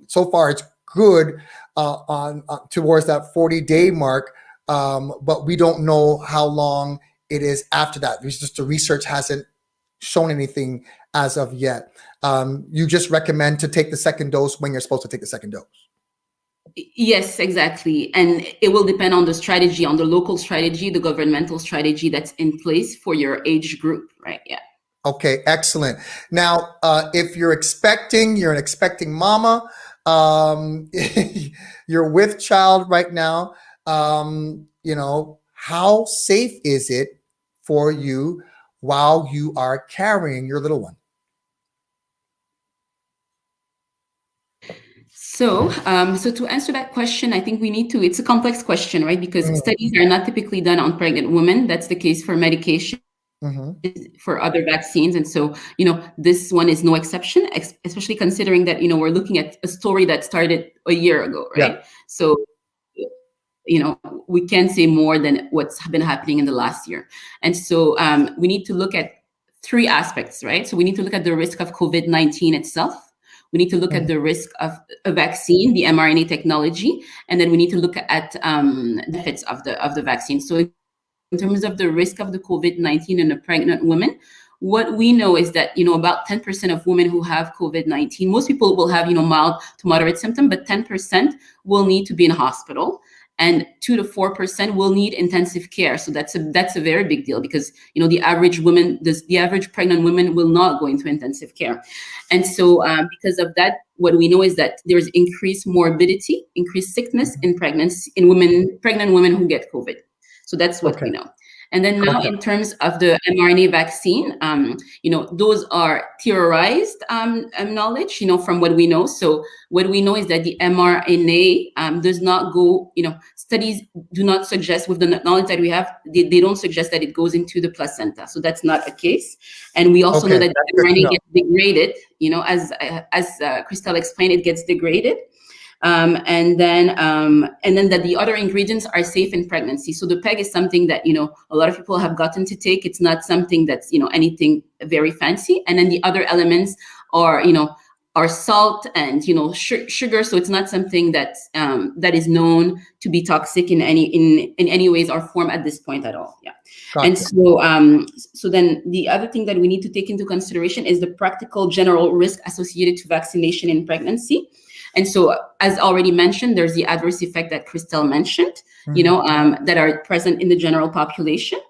Speaker 1: so far it's good on towards that 40-day mark. But we don't know how long it is after that. It's just the research hasn't shown anything as of yet. You just recommend to take the second dose when you're supposed to take the second dose.
Speaker 3: Yes, exactly. And it will depend on the strategy, on the local strategy, the governmental strategy that's in place for your age group, right? Yeah.
Speaker 1: Okay, excellent. Now, if you're an expecting mama, you're with child right now, how safe is it for you while you are carrying your little one?
Speaker 3: So to answer that question, I think it's a complex question, right? Because studies are not typically done on pregnant women. That's the case for medication, for other vaccines. And so, this one is no exception, especially considering that, we're looking at a story that started a year ago, right? Yeah. So, we can't say more than what's been happening in the last year. And so we need to look at three aspects, right? So we need to look at the risk of COVID-19 itself. We need to look at the risk of a vaccine, the mRNA technology, and then we need to look at benefits of the vaccine. So in terms of the risk of the COVID-19 in a pregnant woman, what we know is that, about 10% of women who have COVID-19, most people will have, mild to moderate symptom, but 10% will need to be in a hospital. And 2 to 4% will need intensive care. So that's a very big deal because the average pregnant woman will not go into intensive care. And so because of that, what we know is that there's increased morbidity, increased sickness in pregnancy in pregnant women who get COVID. So that's what we know. And then now in terms of the mRNA vaccine, those are theorized knowledge, from what we know. So what we know is that the mRNA does not go, studies do not suggest, with the knowledge that we have, they don't suggest that it goes into the placenta. So that's not a case. And we also know that the mRNA gets degraded, as Christelle explained, it gets degraded. And then that the other ingredients are safe in pregnancy. So the PEG is something that, a lot of people have gotten to take. It's not something that's, anything very fancy. And then the other elements are, are salt and, sugar. So it's not something that is known to be toxic in any ways or form at this point at all. Yeah. Gotcha. And so then the other thing that we need to take into consideration is the practical general risk associated to vaccination in pregnancy. And so, as already mentioned, there's the adverse effect that Christelle mentioned, that are present in the general population.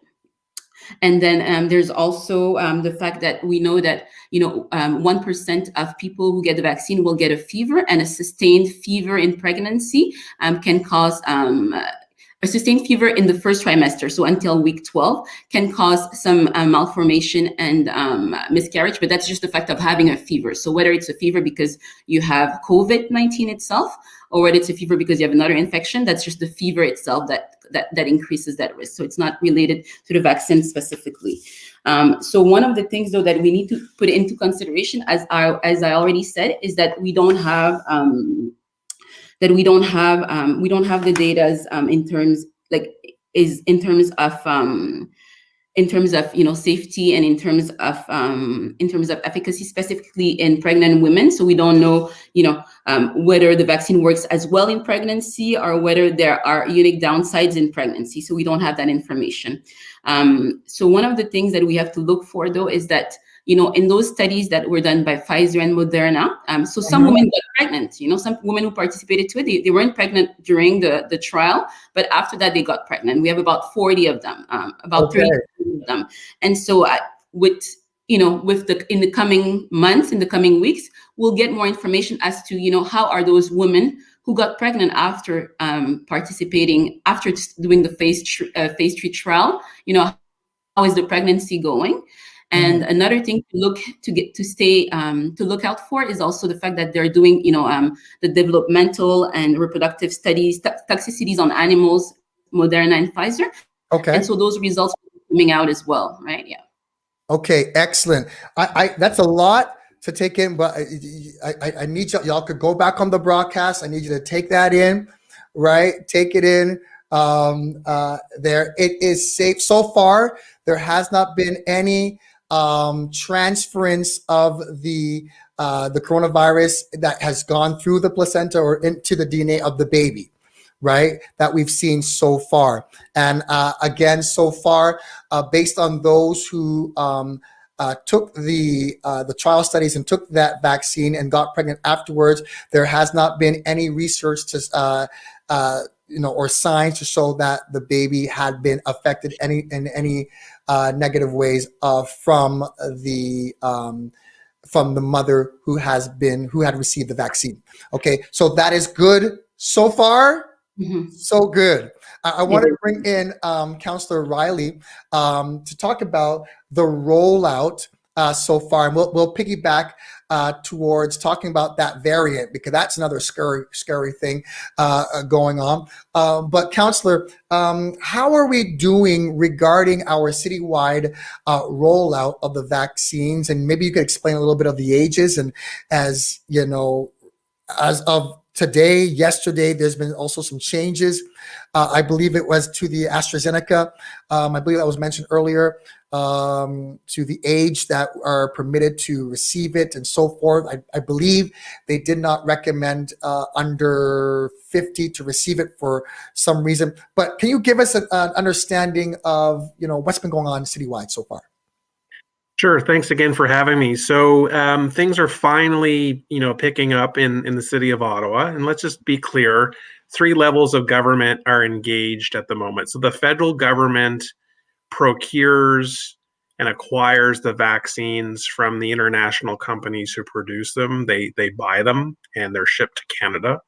Speaker 3: And then there's also the fact that we know that, 1% of people who get the vaccine will get a fever, and a sustained fever in pregnancy can cause a sustained fever in the first trimester, so until week 12, can cause some malformation and miscarriage, but that's just the fact of having a fever. So whether it's a fever because you have COVID-19 itself, or whether it's a fever because you have another infection, that's just the fever itself that increases that risk. So it's not related to the vaccine specifically. So one of the things, though, that we need to put into consideration, as I already said, is that we don't have we don't have the data in terms of safety and in terms of efficacy, specifically in pregnant women. So we don't know whether the vaccine works as well in pregnancy or whether there are unique downsides in pregnancy. So we don't have that information. So one of the things that we have to look for, though, is that in those studies that were done by Pfizer and Moderna, so some women got pregnant. Some women who participated to it, they weren't pregnant during the trial, but after that they got pregnant. We have about 40 of them, about 30 of them. And so in the coming months, in the coming weeks, we'll get more information as to how are those women who got pregnant after participating, after doing the phase 3 trial, how is the pregnancy going? And another thing to look out for is also the fact that they're doing, the developmental and reproductive studies, toxicities on animals, Moderna and Pfizer.
Speaker 1: Okay.
Speaker 3: And so those results are coming out as well, right? Yeah.
Speaker 1: Okay, excellent. I that's a lot to take in, but I need y'all could go back on the broadcast. I need you to take that in, right? Take it in. There, it is safe so far. There has not been any transference of the coronavirus that has gone through the placenta or into the DNA of the baby, right? That we've seen so far. And again, so far, based on those who took the trial studies and took that vaccine and got pregnant afterwards, there has not been any research to or signs to show that the baby had been affected in any negative ways from the mother who had received the vaccine. Okay, so that is good so far. So good. I want to bring in Councillor Riley to talk about the rollout so far, and we'll piggyback towards talking about that variant, because that's another scary thing going on. But Councillor, how are we doing regarding our citywide rollout of the vaccines? And maybe you could explain a little bit of the ages. And as you know, as of today, yesterday, there's been also some changes. I believe it was to the AstraZeneca. I believe that was mentioned earlier, to the age that are permitted to receive it and so forth. I believe they did not recommend under 50 to receive it for some reason. But can you give us an understanding of what's been going on citywide so far?
Speaker 5: Sure. Thanks again for having me. So things are finally, picking up in the city of Ottawa. And let's just be clear, 3 levels of government are engaged at the moment. So the federal government procures and acquires the vaccines from the international companies who produce them. They buy them and they're shipped to Canada.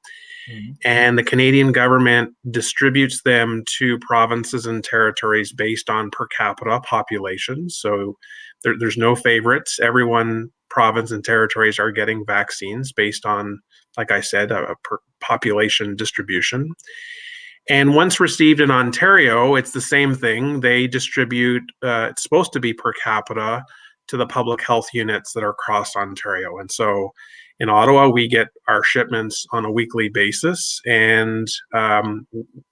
Speaker 5: And the Canadian government distributes them to provinces and territories based on per capita population. So there's no favorites. Everyone, province and territories, are getting vaccines based on, like I said, a per population distribution. And once received in Ontario, it's the same thing. They distribute, it's supposed to be per capita, to the public health units that are across Ontario. And so in Ottawa, we get our shipments on a weekly basis. And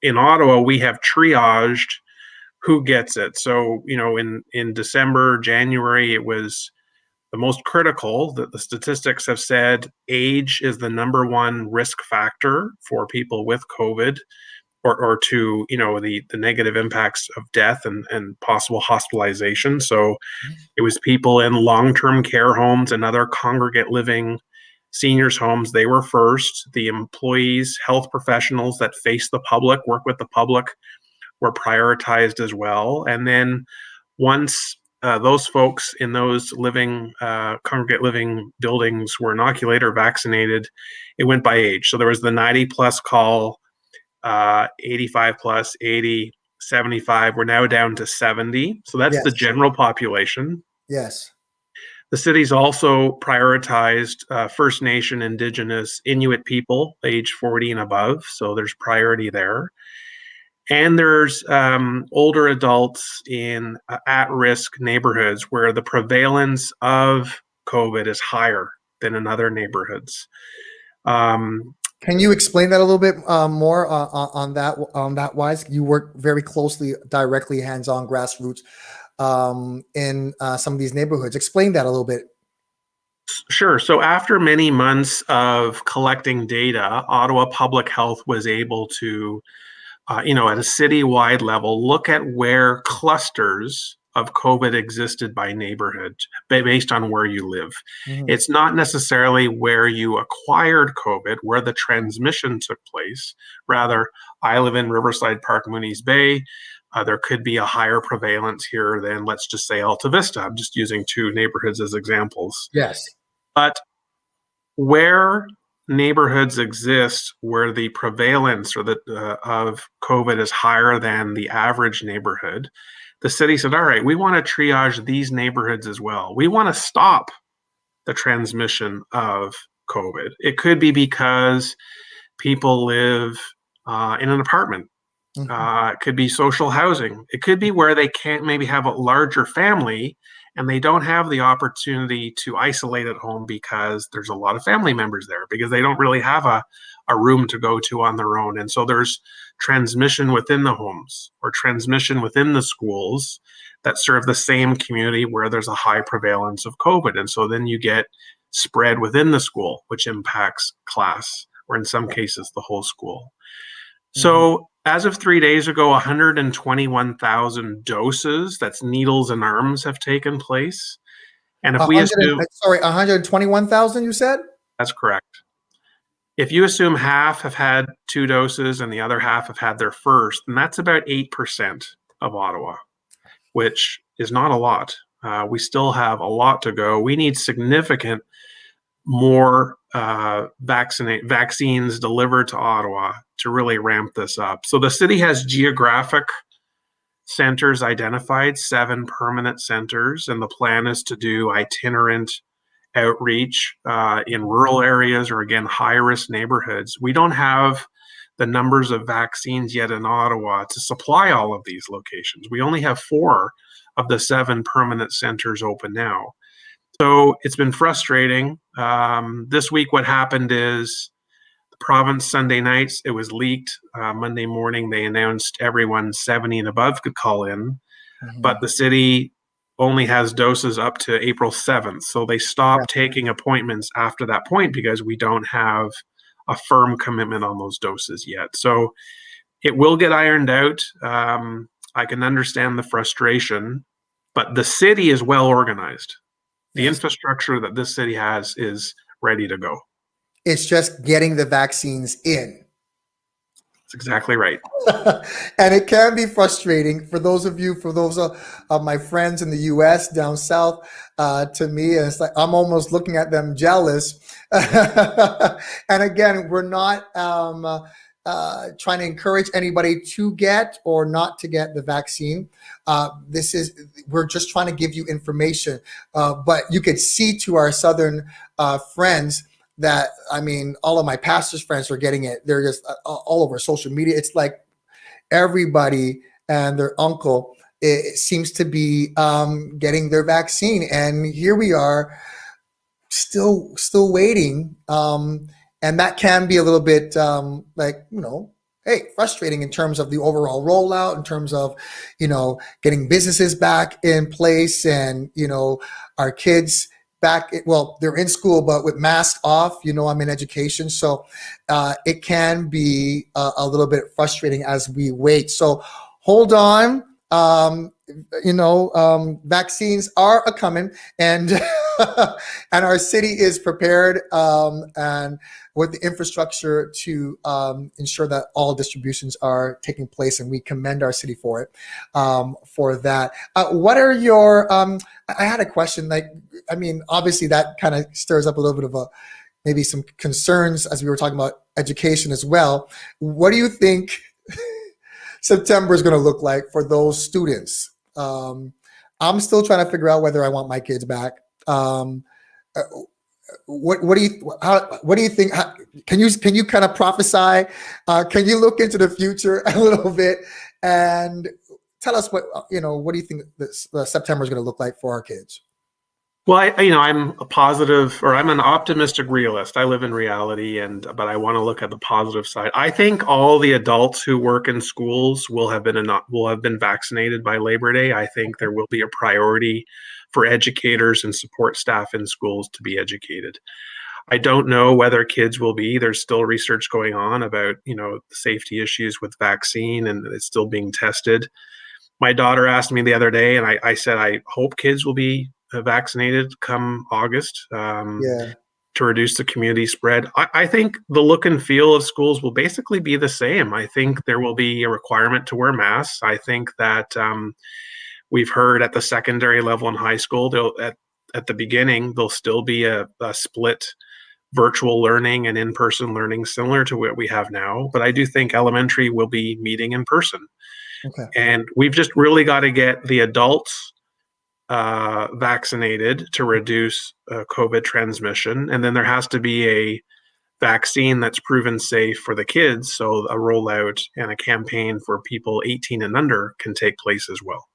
Speaker 5: in Ottawa, we have triaged who gets it. So, in December, January, it was the most critical. That the statistics have said age is the #1 risk factor for people with COVID, or to, the negative impacts of death and possible hospitalization. So it was people in long-term care homes and other congregate living seniors homes. They were first. The employees, health professionals that face the public, work with the public, were prioritized as well. And then once those folks in those congregate living buildings were inoculated or vaccinated, it went by age. So there was the 90 plus call 85 plus, 80, 75. We're now down to 70. So that's
Speaker 1: Yes.
Speaker 5: the general population.
Speaker 1: Yes.
Speaker 5: The city's also prioritized First Nation, Indigenous, Inuit people, age 40 and above. So there's priority there. And there's older adults in at-risk neighborhoods where the prevalence of COVID is higher than in other neighborhoods.
Speaker 1: Can you explain that a little bit more on that wise? You work very closely, directly, hands-on, grassroots in some of these neighborhoods. Explain that a little bit.
Speaker 5: Sure. So after many months of collecting data, Ottawa Public Health was able to, at a citywide level, look at where clusters of COVID existed by neighborhood based on where you live.
Speaker 1: Mm-hmm.
Speaker 5: It's not necessarily where you acquired COVID, where the transmission took place. Rather, I live in Riverside Park, Mooney's Bay. There could be a higher prevalence here than, let's just say, Alta Vista. I'm just using two neighborhoods as examples.
Speaker 1: Yes.
Speaker 5: But where neighborhoods exist where the prevalence or of COVID is higher than the average neighborhood, the city said, all right, we want to triage these neighborhoods as well. We want to stop the transmission of COVID. It could be because people live in an apartment.
Speaker 1: Mm-hmm.
Speaker 5: It could be social housing. It could be where they can't maybe have a larger family and they don't have the opportunity to isolate at home because there's a lot of family members there, because they don't really have a room to go to on their own. And so there's transmission within the homes or transmission within the schools that serve the same community where there's a high prevalence of COVID. And so then you get spread within the school, which impacts class, or in some cases, the whole school. Mm-hmm. So as of 3 days ago, 121,000 doses, that's needles and arms, have taken place. And if we assume...
Speaker 1: Sorry, 121,000 you said?
Speaker 5: That's correct. If you assume half have had 2 doses and the other half have had their first, then that's about 8% of Ottawa, which is not a lot. We still have a lot to go. We need significant more vaccines delivered to Ottawa to really ramp this up. So the city has geographic centers identified, 7 permanent centers, and the plan is to do itinerant outreach in rural areas or, again, high-risk neighborhoods. We don't have the numbers of vaccines yet in Ottawa to supply all of these locations. We only have 4 of the 7 permanent centers open now. So it's been frustrating. This week, what happened is the province Sunday nights, it was leaked. Monday morning, they announced everyone 70 and above could call in, but the city only has doses up to April 7th. So they stopped taking appointments after that point because we don't have a firm commitment on those doses yet. So it will get ironed out. I can understand the frustration, but the city is well organized. The infrastructure that this city has is ready to go.
Speaker 1: It's just getting the vaccines in.
Speaker 5: That's exactly right.
Speaker 1: And it can be frustrating for those of my friends in the US down south. To me, it's like I'm almost looking at them jealous. And again, we're not trying to encourage anybody to get or not to get the vaccine. We're just trying to give you information. But you could see to our southern friends that, I mean, all of my pastor's friends are getting it. They're just all over social media. It's like everybody and their uncle, it seems to be getting their vaccine. And here we are still waiting. And that can be a little bit frustrating in terms of the overall rollout, in terms of, getting businesses back in place and, our kids back. Well, they're in school, but with masks off, I'm in education. So it can be a little bit frustrating as we wait. So hold on. Vaccines are a coming, and and our city is prepared and with the infrastructure to ensure that all distributions are taking place, and we commend our city for it, for that. What are your? I had a question. Obviously that kind of stirs up a little bit of maybe some concerns as we were talking about education as well. What do you think September is going to look like for those students? I'm still trying to figure out whether I want my kids back. What do you think? Can you kind of prophesy? Can you look into the future a little bit and tell us what do you think this September is going to look like for our kids?
Speaker 5: Well, I'm a positive, or I'm an optimistic realist. I live in reality, but I want to look at the positive side. I think all the adults who work in schools will have been vaccinated by Labor Day. I think there will be a priority for educators and support staff in schools to be educated. I don't know whether kids will be. There's still research going on about safety issues with vaccine, and it's still being tested. My daughter asked me the other day, and I said I hope kids will be vaccinated come August to reduce the community spread. I think the look and feel of schools will basically be the same. I think there will be a requirement to wear masks. I think that we've heard at the secondary level in high school, at the beginning, there'll still be a split virtual learning and in-person learning similar to what we have now. But I do think elementary will be meeting in person.
Speaker 1: Okay.
Speaker 5: And we've just really got to get the adults vaccinated to reduce COVID transmission. And then there has to be a vaccine that's proven safe for the kids. So a rollout and a campaign for people 18 and under can take place as well.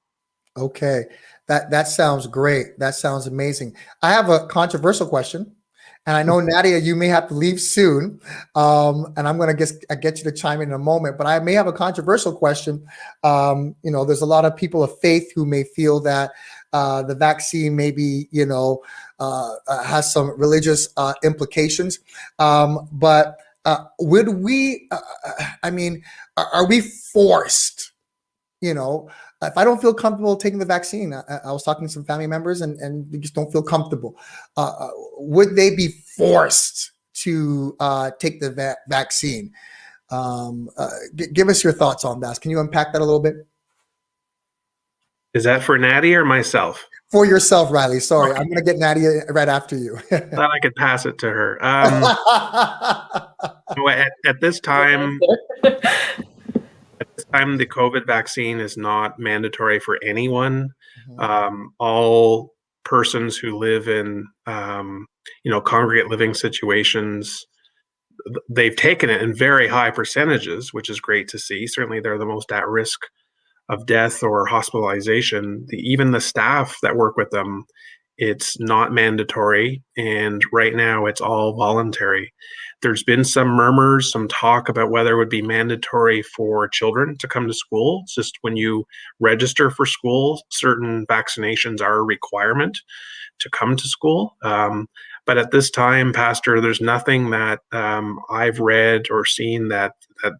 Speaker 1: Okay. That sounds great. That sounds amazing. I have a controversial question. And I know, Nadia, you may have to leave soon. And I'm going to get you to chime in a moment. But I may have a controversial question. There's a lot of people of faith who may feel that the vaccine maybe, has some religious implications. But would we, are we forced, if I don't feel comfortable taking the vaccine, I was talking to some family members and they just don't feel comfortable. Would they be forced to take the vaccine? Give us your thoughts on that. Can you unpack that a little bit?
Speaker 5: Is that for Nadia or myself?
Speaker 1: For yourself, Riley. Sorry, okay. I'm going to get Nadia right after you.
Speaker 5: Thought I could pass it to her. At this time, the COVID vaccine is not mandatory for anyone. All persons who live in, congregate living situations, they've taken it in very high percentages, which is great to see. Certainly, they're the most at risk of death or hospitalization. Even the staff that work with them, it's not mandatory. And right now, it's all voluntary. There's been some murmurs, some talk about whether it would be mandatory for children to come to school. It's just when you register for school, certain vaccinations are a requirement to come to school. But at this time, Pastor, there's nothing that I've read or seen that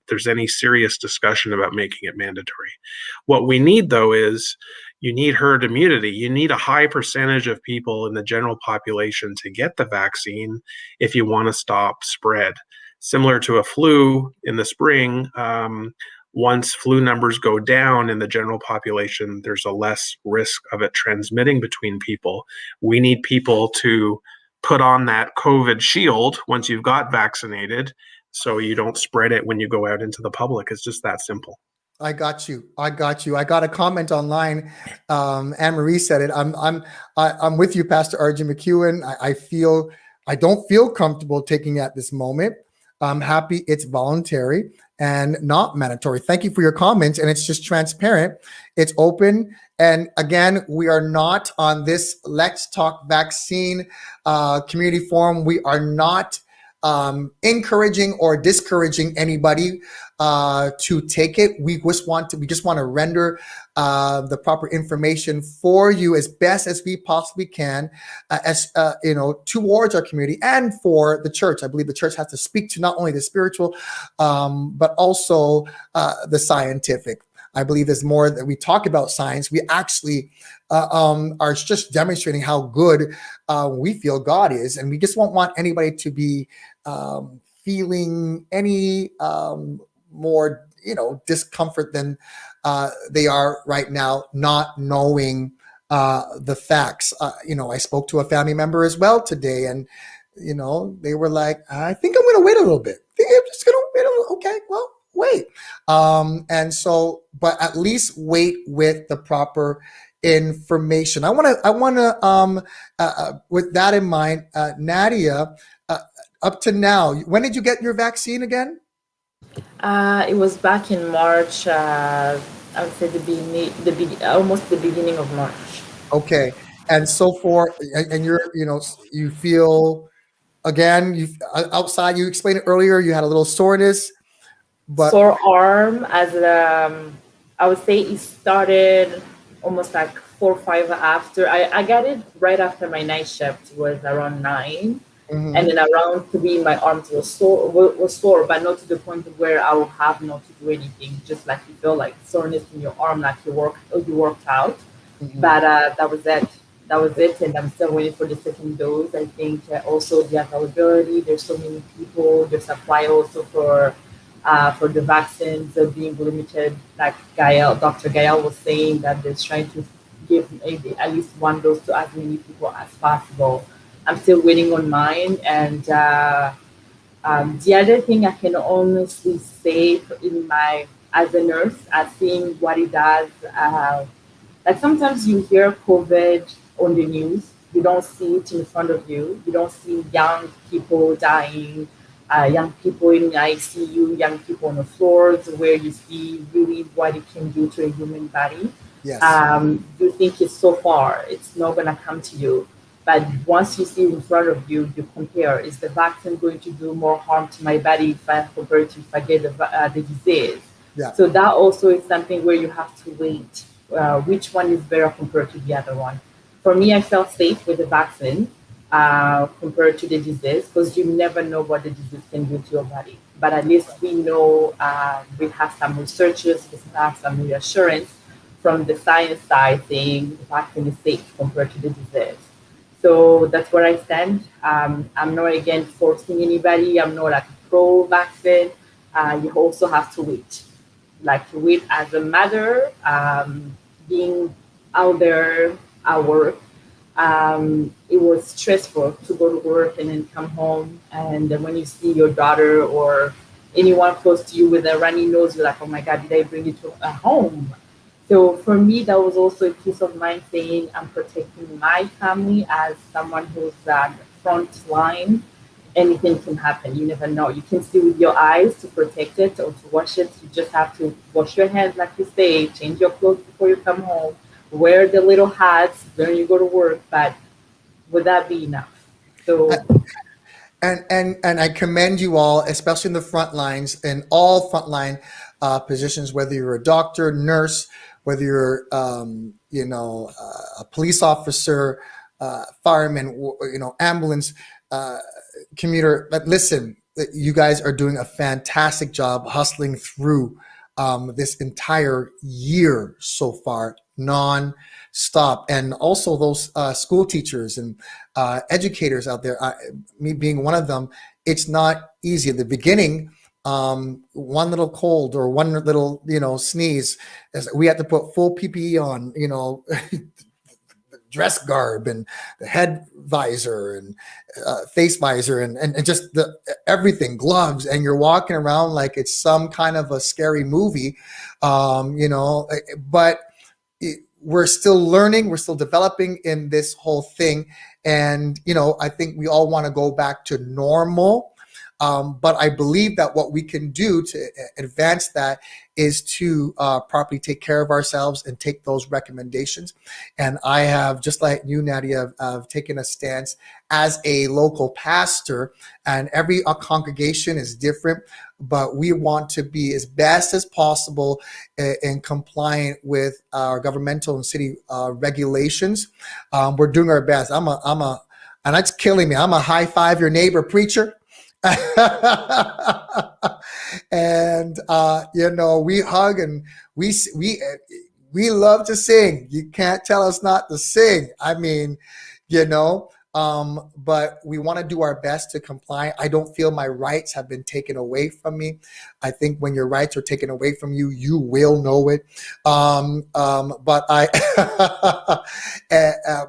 Speaker 5: there's any serious discussion about making it mandatory. What we need, though, is you need herd immunity. You need a high percentage of people in the general population to get the vaccine if you want to stop spread. Similar to a flu in the spring, once flu numbers go down in the general population, there's a less risk of it transmitting between people. We need people to put on that COVID shield once you've got vaccinated so you don't spread it when you go out into the public. It's just that simple.
Speaker 1: I got you. I got a comment online. Anne-Marie said it. I'm with you, Pastor R.G. McEwen. I don't feel comfortable taking it at this moment. I'm happy it's voluntary and not mandatory. Thank you for your comments. And it's just transparent. It's open. And again, we are not on this Let's Talk Vaccine community forum. We are not encouraging or discouraging anybody to take it. We just want to render the proper information for you as best as we possibly can, towards our community and for the church. I believe the church has to speak to not only the spiritual, but also the scientific. I believe there's more that we talk about science. We actually are just demonstrating how good we feel God is. And we just won't want anybody to be feeling any more, discomfort than they are right now, not knowing the facts. I spoke to a family member as well today, and they were like, I think I'm going to wait a little bit. I think I'm just going to wait a little. Okay, well, wait. And so, but at least wait with the proper information. I want to, with that in mind, Nadia, up to now, when did you get your vaccine again?
Speaker 4: It was back in March. I would say almost the beginning of March.
Speaker 1: Okay. And so for, and you feel, again, outside, you explained it earlier, you had a little soreness, but
Speaker 4: Sore arm, as I would say it started almost like 4 or 5 after. I got it right after my night shift. It was around 9.
Speaker 1: Mhm.
Speaker 4: And then around 3, my arms were sore, but not to the point where I will have not to do anything. Just like you feel like soreness in your arm, like you worked out.
Speaker 1: Mhm.
Speaker 4: But that was it. That was it, and I'm still waiting for the second dose. I think also the availability. There's so many people. The supply also for the vaccines being limited. Like Dr. Gael was saying that they're trying to give maybe at least one dose to as many people as possible. I'm still waiting on mine, and the other thing I can honestly say in my as a nurse, I've seen what it does. Like sometimes you hear COVID on the news, you don't see it in front of you. You don't see young people dying, young people in ICU, young people on the floors, where you see really what it can do to a human body.
Speaker 1: Yes.
Speaker 4: You think it's so far, it's not gonna come to you. But once you see it in front of you, you compare. Is the vaccine going to do more harm to my body if I compared to if I get the disease?
Speaker 1: Yeah.
Speaker 4: So that also is something where you have to wait. Which one is better compared to the other one? For me, I felt safe with the vaccine compared to the disease, because you never know what the disease can do to your body. But at least we know, we have some researchers, we have some reassurance from the science side saying the vaccine is safe compared to the disease. So that's where I stand. I'm not again forcing anybody. I'm not like pro-vaccine. You also have to wait. Like to wait as a mother, being out there at work. It was stressful to go to work and then come home. And then when you see your daughter or anyone close to you with a runny nose, you're like, oh my God, did I bring it to home? So for me, that was also a peace of mind saying I'm protecting my family as someone who's at the front line. Anything can happen. You never know. You can see with your eyes to protect it or to wash it. You just have to wash your hands, like you say, change your clothes before you come home, wear the little hats when you go to work. But would that be enough? So
Speaker 1: And I commend you all, especially in the front lines, in all frontline positions, whether you're a doctor, nurse, whether you're a police officer, fireman, ambulance, commuter. But listen, you guys are doing a fantastic job hustling through this entire year so far, non-stop. And also those school teachers and educators out there, me being one of them, it's not easy at the beginning. One little cold or one little, sneeze, we had to put full PPE on, dress garb and the head visor and face visor and just everything, gloves, and you're walking around like it's some kind of a scary movie, but we're still learning, we're still developing in this whole thing. And, I think we all want to go back to normal. But I believe that what we can do to advance that is to properly take care of ourselves and take those recommendations. And I have, just like you, Nadia, have taken a stance as a local pastor, and every congregation is different, but we want to be as best as possible in compliant with our governmental and city regulations. We're doing our best. And that's killing me. I'm a high five your neighbor preacher. And we hug and we love to sing. You can't tell us not to sing. I mean, but we want to do our best to comply. I don't feel my rights have been taken away from me. I think when your rights are taken away from you, you will know it. But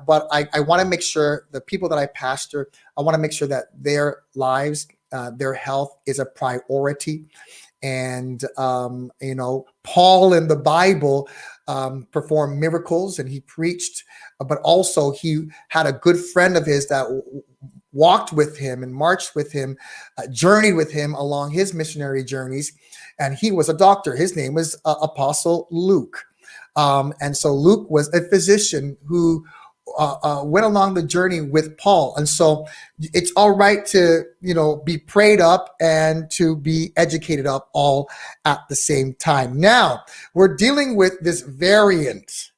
Speaker 1: but I want to make sure the people that I pastor, I want to make sure that their lives, their health is a priority. And, you know, Paul in the Bible performed miracles and he preached, but also he had a good friend of his that walked with him and marched with him, journeyed with him along his missionary journeys. And he was a doctor. His name was Apostle Luke. And so Luke was a physician who went along the journey with Paul. And so it's all right to, you know, be prayed up and to be educated up all at the same time. Now we're dealing with this variant.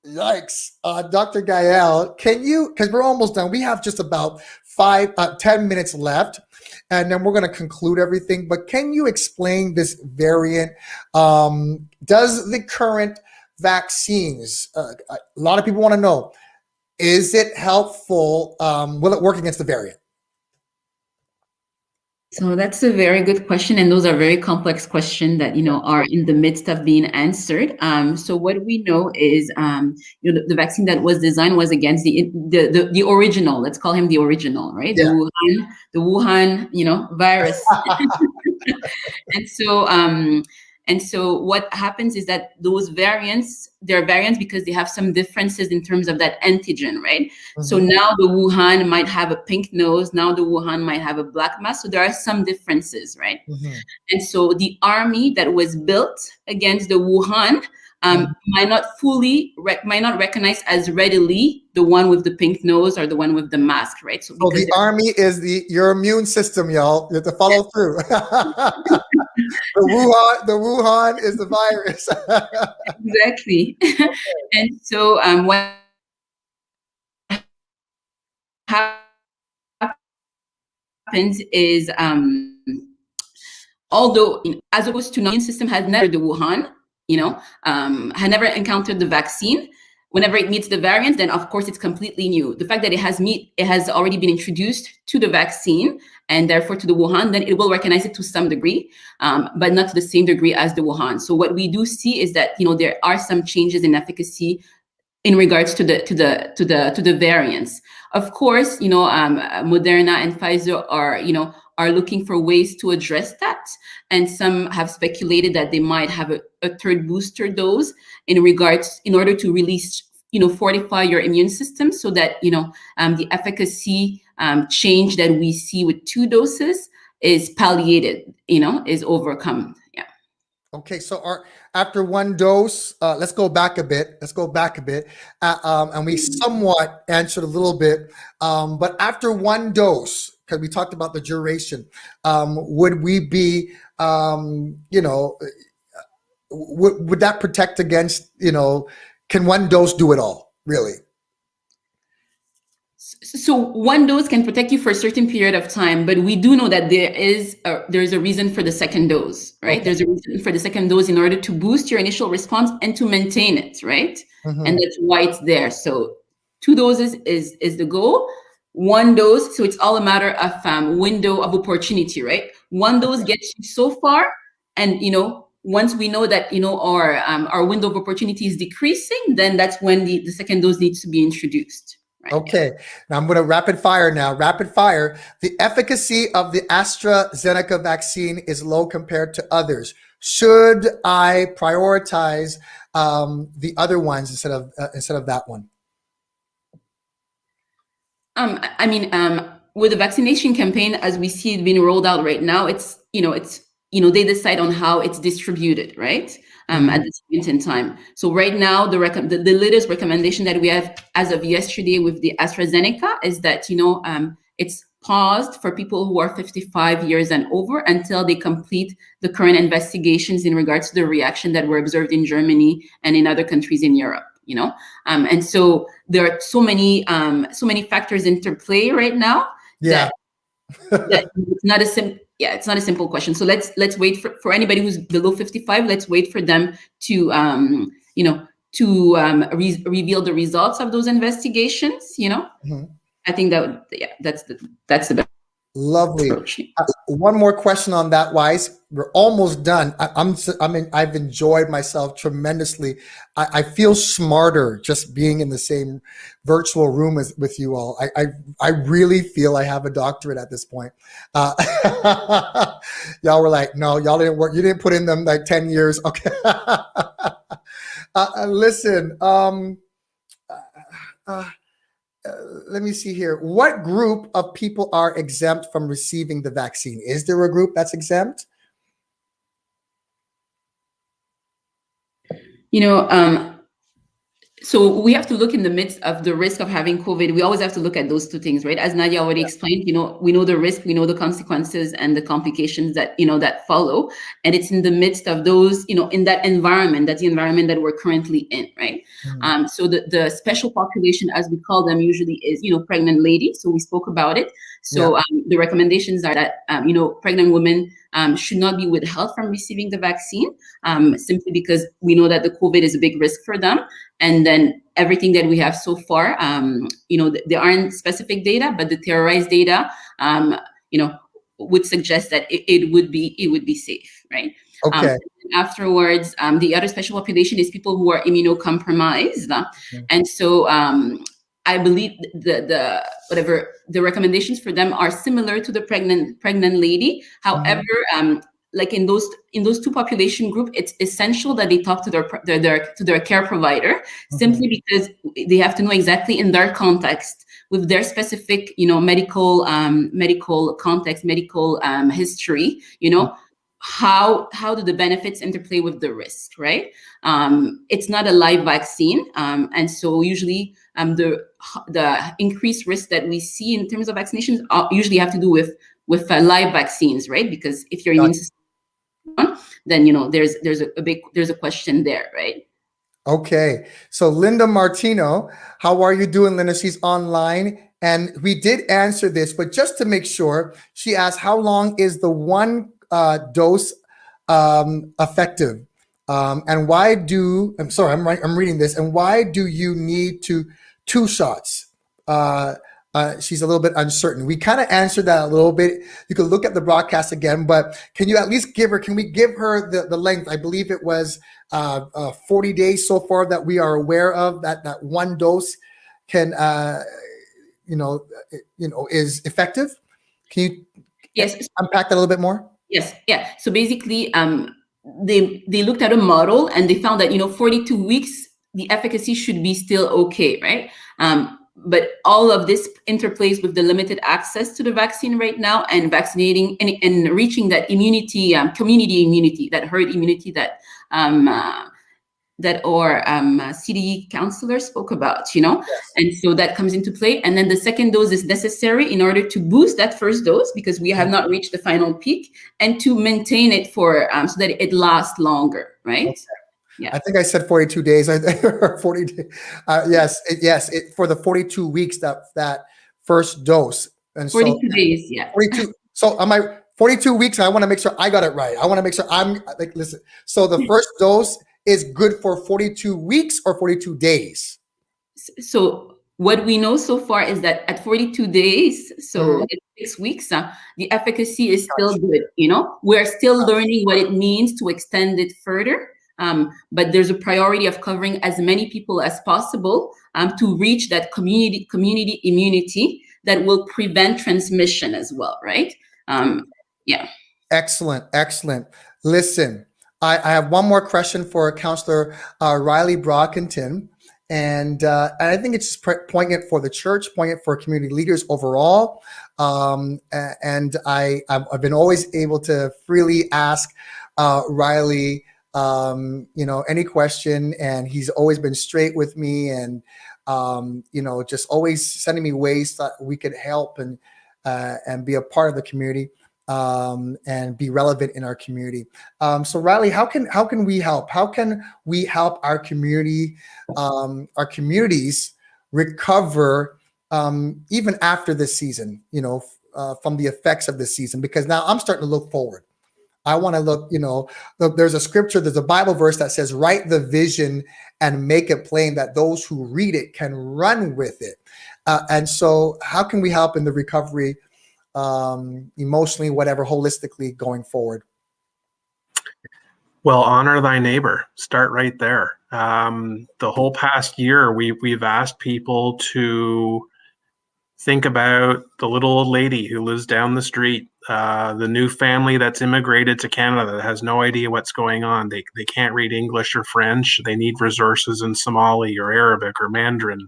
Speaker 1: Yikes. Dr. Gael, can you, because we're almost done. We have just about 10 minutes left, and then we're going to conclude everything. But can you explain this variant? Does the current vaccines, a lot of people want to know, is it helpful? Will it work against the variant?
Speaker 3: So that's a very good question, and those are very complex questions that, you know, are in the midst of being answered. So what we know is, you know, the vaccine that was designed was against the original. Let's call him the original, right?
Speaker 1: Yeah.
Speaker 3: The Wuhan, you know, virus. And so what happens is that those variants, they're variants because they have some differences in terms of that antigen, right? Mm-hmm. So now the Wuhan might have a pink nose. Now the Wuhan might have a black mask. So there are some differences, right? Mm-hmm. And so the army that was built against the Wuhan might not recognize as readily the one with the pink nose or the one with the mask, right? So
Speaker 1: the army is your immune system, y'all. You have to follow through. The Wuhan is the virus.
Speaker 3: Exactly. And so what happens is, although as opposed to immune system has never the Wuhan, you know, had never encountered the vaccine. Whenever it meets the variant, then of course it's completely new. The fact that it has already been introduced to the vaccine and therefore to the Wuhan, then it will recognize it to some degree, but not to the same degree as the Wuhan. So what we do see is that, you know, there are some changes in efficacy in regards to the variants. Of course, you know, Moderna and Pfizer are looking for ways to address that, and some have speculated that they might have a third booster dose in order to release, you know, fortify your immune system so that, you know, the efficacy change that we see with 2 doses is palliated, you know, is overcome. Yeah.
Speaker 1: Okay, so after 1 dose, let's go back a bit. And we somewhat answered a little bit, but after 1 dose, because we talked about the duration, would we be, you know, would that protect against, you know, can 1 dose do it all, really?
Speaker 3: So 1 dose can protect you for a certain period of time, but we do know that there's a reason for the second dose, right? Okay. There's a reason for the second dose in order to boost your initial response and to maintain it, right? Mm-hmm. And that's why it's there. So 2 doses is the goal. 1 dose, so it's all a matter of window of opportunity, right? 1 dose gets you so far, and, you know, once we know that, you know, our window of opportunity is decreasing, then that's when the second dose needs to be introduced. Right.
Speaker 1: Okay, now I'm going to rapid fire now. Rapid fire. The efficacy of the AstraZeneca vaccine is low compared to others. Should I prioritize the other ones instead of that one?
Speaker 3: I mean, with the vaccination campaign, as we see it being rolled out right now, it's they decide on how it's distributed, right? At this point in time. So right now, the latest recommendation that we have as of yesterday with the AstraZeneca is that, you know, it's paused for people who are 55 years and over until they complete the current investigations in regards to the reaction that were observed in Germany and in other countries in Europe. You know, and so there are so many factors into play right now.
Speaker 1: Yeah.
Speaker 3: that it's not a simple question. So let's wait for anybody who's below 55. Let's wait for them to reveal the results of those investigations. You know, I think that's the
Speaker 1: Lovely.
Speaker 3: approach.
Speaker 1: One more question on that, Wise. We're almost done. I've enjoyed myself tremendously. I feel smarter just being in the same virtual room with you all. I really feel I have a doctorate at this point. Y'all were like, no, y'all didn't work. You didn't put in them like 10 years. Okay. Listen. Let me see here. What group of people are exempt from receiving the vaccine? Is there a group that's exempt?
Speaker 3: You know, so we have to look in the midst of the risk of having COVID. We always have to look at those two things, right? As Nadia already explained, you know, we know the risk, we know the consequences and the complications that, you know, that follow. And it's in the midst of those, you know, in that environment, that's the environment that we're currently in, right? So the special population, as we call them usually, is, you know, pregnant ladies. So we spoke about it. So the recommendations are that, you know, pregnant women should not be withheld from receiving the vaccine, simply because we know that the COVID is a big risk for them. And then everything that we have so far, you know, there aren't specific data, but the theorized data, you know, would suggest that it would be safe, right?
Speaker 1: Okay.
Speaker 3: Afterwards, the other special population is people who are immunocompromised, and so I believe the recommendations for them are similar to the pregnant lady. However, like in those two population group, it's essential that they talk to their care provider, simply because they have to know exactly in their context, with their specific, you know, medical context, medical history, you know, how do the benefits interplay with the risk, right? It's not a live vaccine, and so usually the increased risk that we see in terms of vaccinations usually have to do with live vaccines, right? Because if your immune system, then, you know, there's a question there, right?
Speaker 1: Okay. So Linda Martino, how are you doing, Linda? She's online. And we did answer this, but just to make sure, she asked, how long is the one dose effective? And why I'm reading this. And why do you need two shots? She's a little bit uncertain. We kind of answered that a little bit. You can look at the broadcast again, but can you at least can we give her the length? I believe it was 40 days so far that we are aware of that one dose can, is effective. Can you unpack that a little bit more?
Speaker 3: Yes. Yeah. So basically, they looked at a model and they found that, you know, 42 weeks, the efficacy should be still okay, right? But all of this interplays with the limited access to the vaccine right now, and vaccinating and reaching that immunity, community immunity, that herd immunity that our CDE counselor spoke about, you know.
Speaker 1: Yes.
Speaker 3: And so that comes into play. And then the second dose is necessary in order to boost that first dose, because we have not reached the final peak, and to maintain it for so that it lasts longer, right?
Speaker 1: Okay.
Speaker 3: Yeah.
Speaker 1: I think I said 42 days. 40 days. Yes. For the 42 weeks that first dose. And
Speaker 3: 42 days. Yeah.
Speaker 1: 42. So am I 42 weeks? I want to make sure I got it right. I want to make sure I'm like, listen. So the first dose is good for 42 weeks or 42 days.
Speaker 3: So what we know so far is that at 42 days, so it's 6 weeks, the efficacy is still good. You know, we're still learning what it means to extend it further. But there's a priority of covering as many people as possible to reach that community immunity that will prevent transmission as well, right? Yeah. Excellent.
Speaker 1: Listen, I have one more question for Counselor Riley Brockington. And I think it's poignant for the church, poignant for community leaders overall. And I've been always able to freely ask Riley any question, and he's always been straight with me, and just always sending me ways that we could help and be a part of the community and be relevant in our community. So Riley, how can we help? How can we help our community, our communities recover even after this season? From the effects of this season, because now I'm starting to look forward. I want to look, there's a scripture, there's a Bible verse that says, write the vision and make it plain that those who read it can run with it. And so how can we help in the recovery emotionally, whatever, holistically going forward?
Speaker 5: Well, honor thy neighbor. Start right there. The whole past year, we've asked people to think about the little old lady who lives down the street, the new family that's immigrated to Canada that has no idea what's going on. They can't read English or French. They need resources in Somali or Arabic or Mandarin.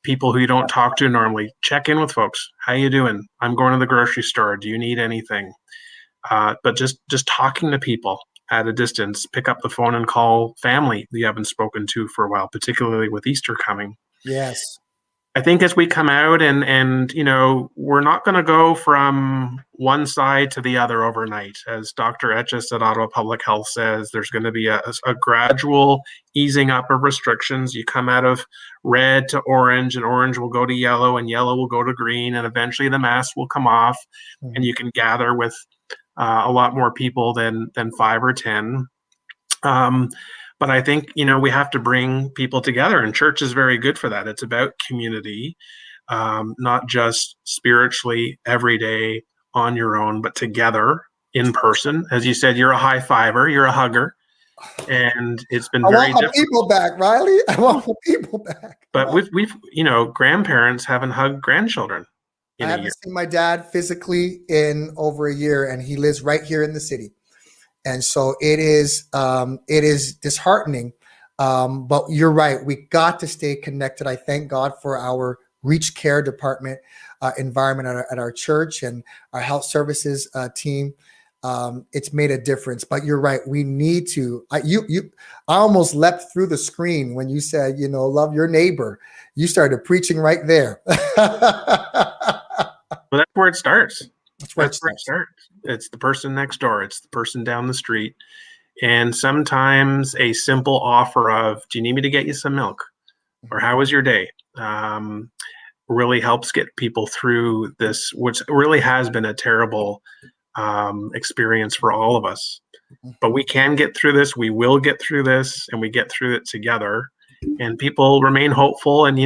Speaker 5: People who you don't talk to normally, check in with folks. How you doing? I'm going to the grocery store. Do you need anything? But just talking to people at a distance, pick up the phone and call family you haven't spoken to for a while, particularly with Easter coming.
Speaker 1: Yes.
Speaker 5: I think as we come out and we're not going to go from one side to the other overnight. As Dr. Etches at Ottawa Public Health says, there's going to be a gradual easing up of restrictions. You come out of red to orange, and orange will go to yellow, and yellow will go to green, and eventually the mask will come off, and you can gather with a lot more people than 5 or 10. But I think, we have to bring people together, and church is very good for that. It's about community, not just spiritually every day on your own, but together in person. As you said, you're a high fiver, you're a hugger, and it's been very difficult. I want
Speaker 1: my people back, Riley. I want my people back.
Speaker 5: But we've grandparents haven't hugged grandchildren.
Speaker 1: I haven't seen my dad physically in over a year, and he lives right here in the city. And so it is disheartening. But you're right. We got to stay connected. I thank God for our Reach Care Department environment at our church and our health services team. It's made a difference. But you're right. We need to. I almost leapt through the screen when you said, love your neighbor. You started preaching right there.
Speaker 5: Well, that's where it starts.
Speaker 1: That's where it starts.
Speaker 5: It's the person next door. It's the person down the street. And sometimes a simple offer of, do you need me to get you some milk? Or how was your day? Really helps get people through this, which really has been a terrible experience for all of us. But we can get through this. We will get through this, and we get through it together. And people remain hopeful. And,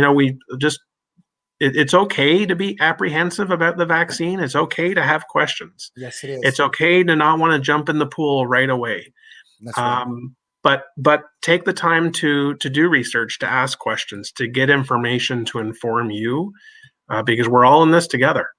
Speaker 5: it's okay to be apprehensive about the vaccine. It's okay to have questions.
Speaker 1: Yes, it is.
Speaker 5: It's okay to not want to jump in the pool right away.
Speaker 1: That's right.
Speaker 5: But take the time to do research, to ask questions, to get information to inform you, because we're all in this together.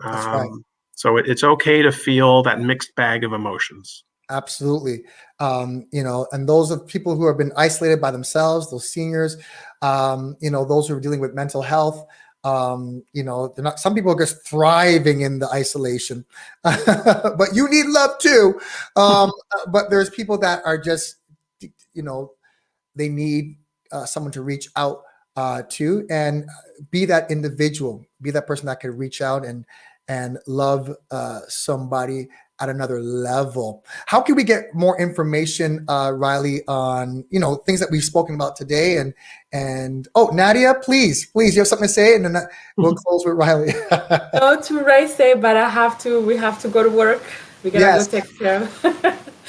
Speaker 1: That's right.
Speaker 5: So it's okay to feel that mixed bag of emotions.
Speaker 1: Absolutely. And those of people who have been isolated by themselves, those seniors, those who are dealing with mental health, they're not, some people are just thriving in the isolation, but you need love too. But there's people that are just, they need someone to reach out to, and be that individual, be that person that can reach out and love somebody at another level. How can we get more information, Riley, on things that we've spoken about today? And Nadia, please, you have something to say, and then we'll close with Riley.
Speaker 4: No, to Ray say, but we have to go to work. We gotta go take care.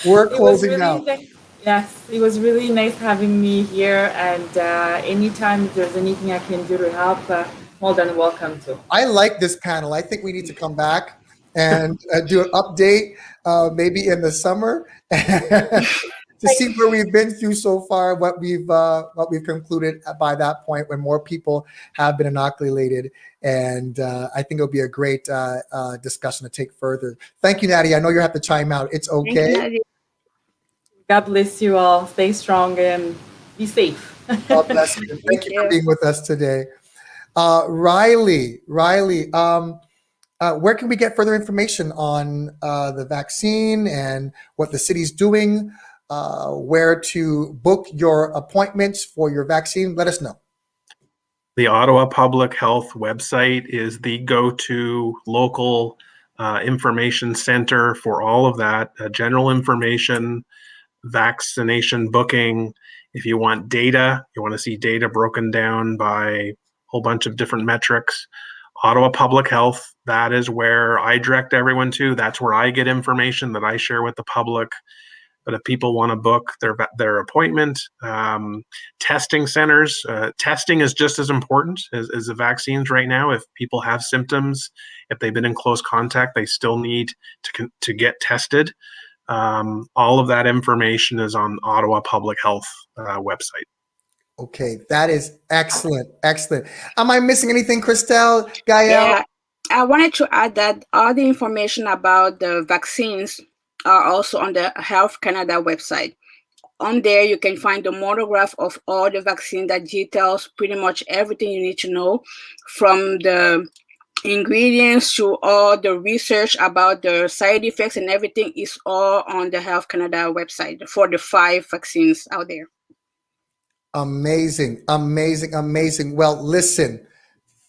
Speaker 1: We're closing now.
Speaker 4: Yes, it was really nice having me here, and anytime there's anything I can do to help, more than welcome to.
Speaker 1: I like this panel. I think we need to come back and do an update, maybe in the summer, to see where we've been through so far, what we've concluded by that point when more people have been inoculated. And I think it'll be a great discussion to take further. Thank you, Nadia. I know you have to chime out. It's okay.
Speaker 4: God bless you all. Stay strong and be safe.
Speaker 1: God bless you. Thank you for being with us today. Riley, where can we get further information on the vaccine and what the city's doing, where to book your appointments for your vaccine? Let us know.
Speaker 5: The Ottawa Public Health website is the go-to local information center for all of that, general information, vaccination booking. If you want data, you want to see data broken down by a whole bunch of different metrics, Ottawa Public Health, that is where I direct everyone to. That's where I get information that I share with the public. But if people want to book their appointment, testing centers, testing is just as important as the vaccines right now. If people have symptoms, if they've been in close contact, they still need to get tested. All of that information is on Ottawa Public Health website.
Speaker 1: Okay, that is excellent. Excellent. Am I missing anything, Christelle, Gael?
Speaker 2: Yeah, I wanted to add that all the information about the vaccines are also on the Health Canada website. On there, you can find the monograph of all the vaccine that details pretty much everything you need to know, from the ingredients to all the research about the side effects, and everything is all on the Health Canada website for the 5 vaccines out there.
Speaker 1: Amazing, amazing, amazing. Well, listen,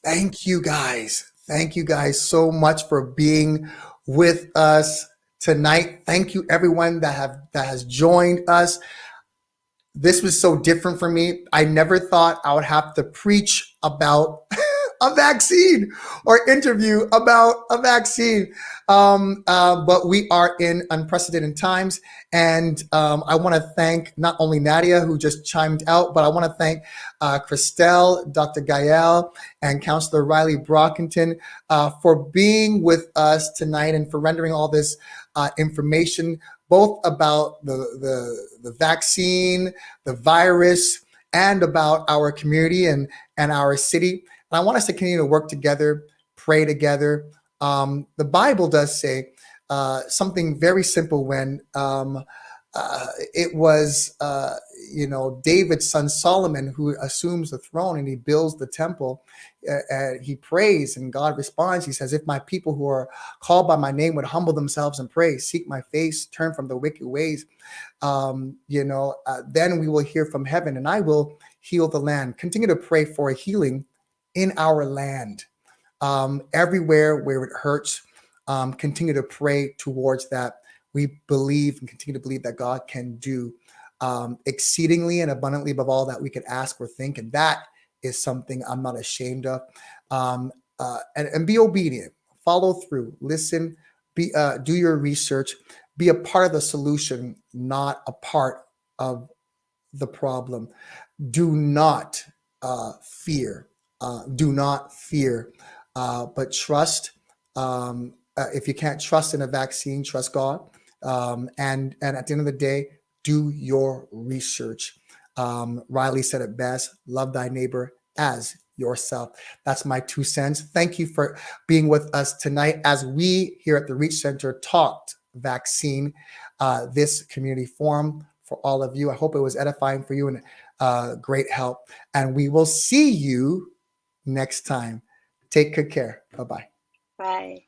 Speaker 1: thank you guys. Thank you guys so much for being with us tonight. Thank you everyone that has joined us. This was so different for me. I never thought I would have to preach about a vaccine or interview about a vaccine. But we are in unprecedented times. And I want to thank not only Nadia, who just chimed out, but I want to thank Christelle, Dr. Gael, and Councillor Riley Brockington for being with us tonight and for rendering all this information, both about the vaccine, the virus, and about our community and our city. And I want us to continue to work together, pray together. The Bible does say something very simple when it was, David's son Solomon who assumes the throne and he builds the temple. He prays and God responds. He says, if my people who are called by my name would humble themselves and pray, seek my face, turn from the wicked ways, then we will hear from heaven and I will heal the land. Continue to pray for a healing in our land, everywhere where it hurts. Continue to pray towards that. We believe and continue to believe that God can do exceedingly and abundantly above all that we could ask or think. And that is something I'm not ashamed of. And be obedient, follow through, listen, do your research, be a part of the solution, not a part of the problem. Do not fear. Do not fear, but trust. If you can't trust in a vaccine, trust God. And at the end of the day, do your research. Riley said it best, love thy neighbor as yourself. That's my 2 cents. Thank you for being with us tonight as we here at the Reach Center talked vaccine, this community forum for all of you. I hope it was edifying for you and great help. And we will see you next time. Take good care. Bye-bye.
Speaker 2: Bye.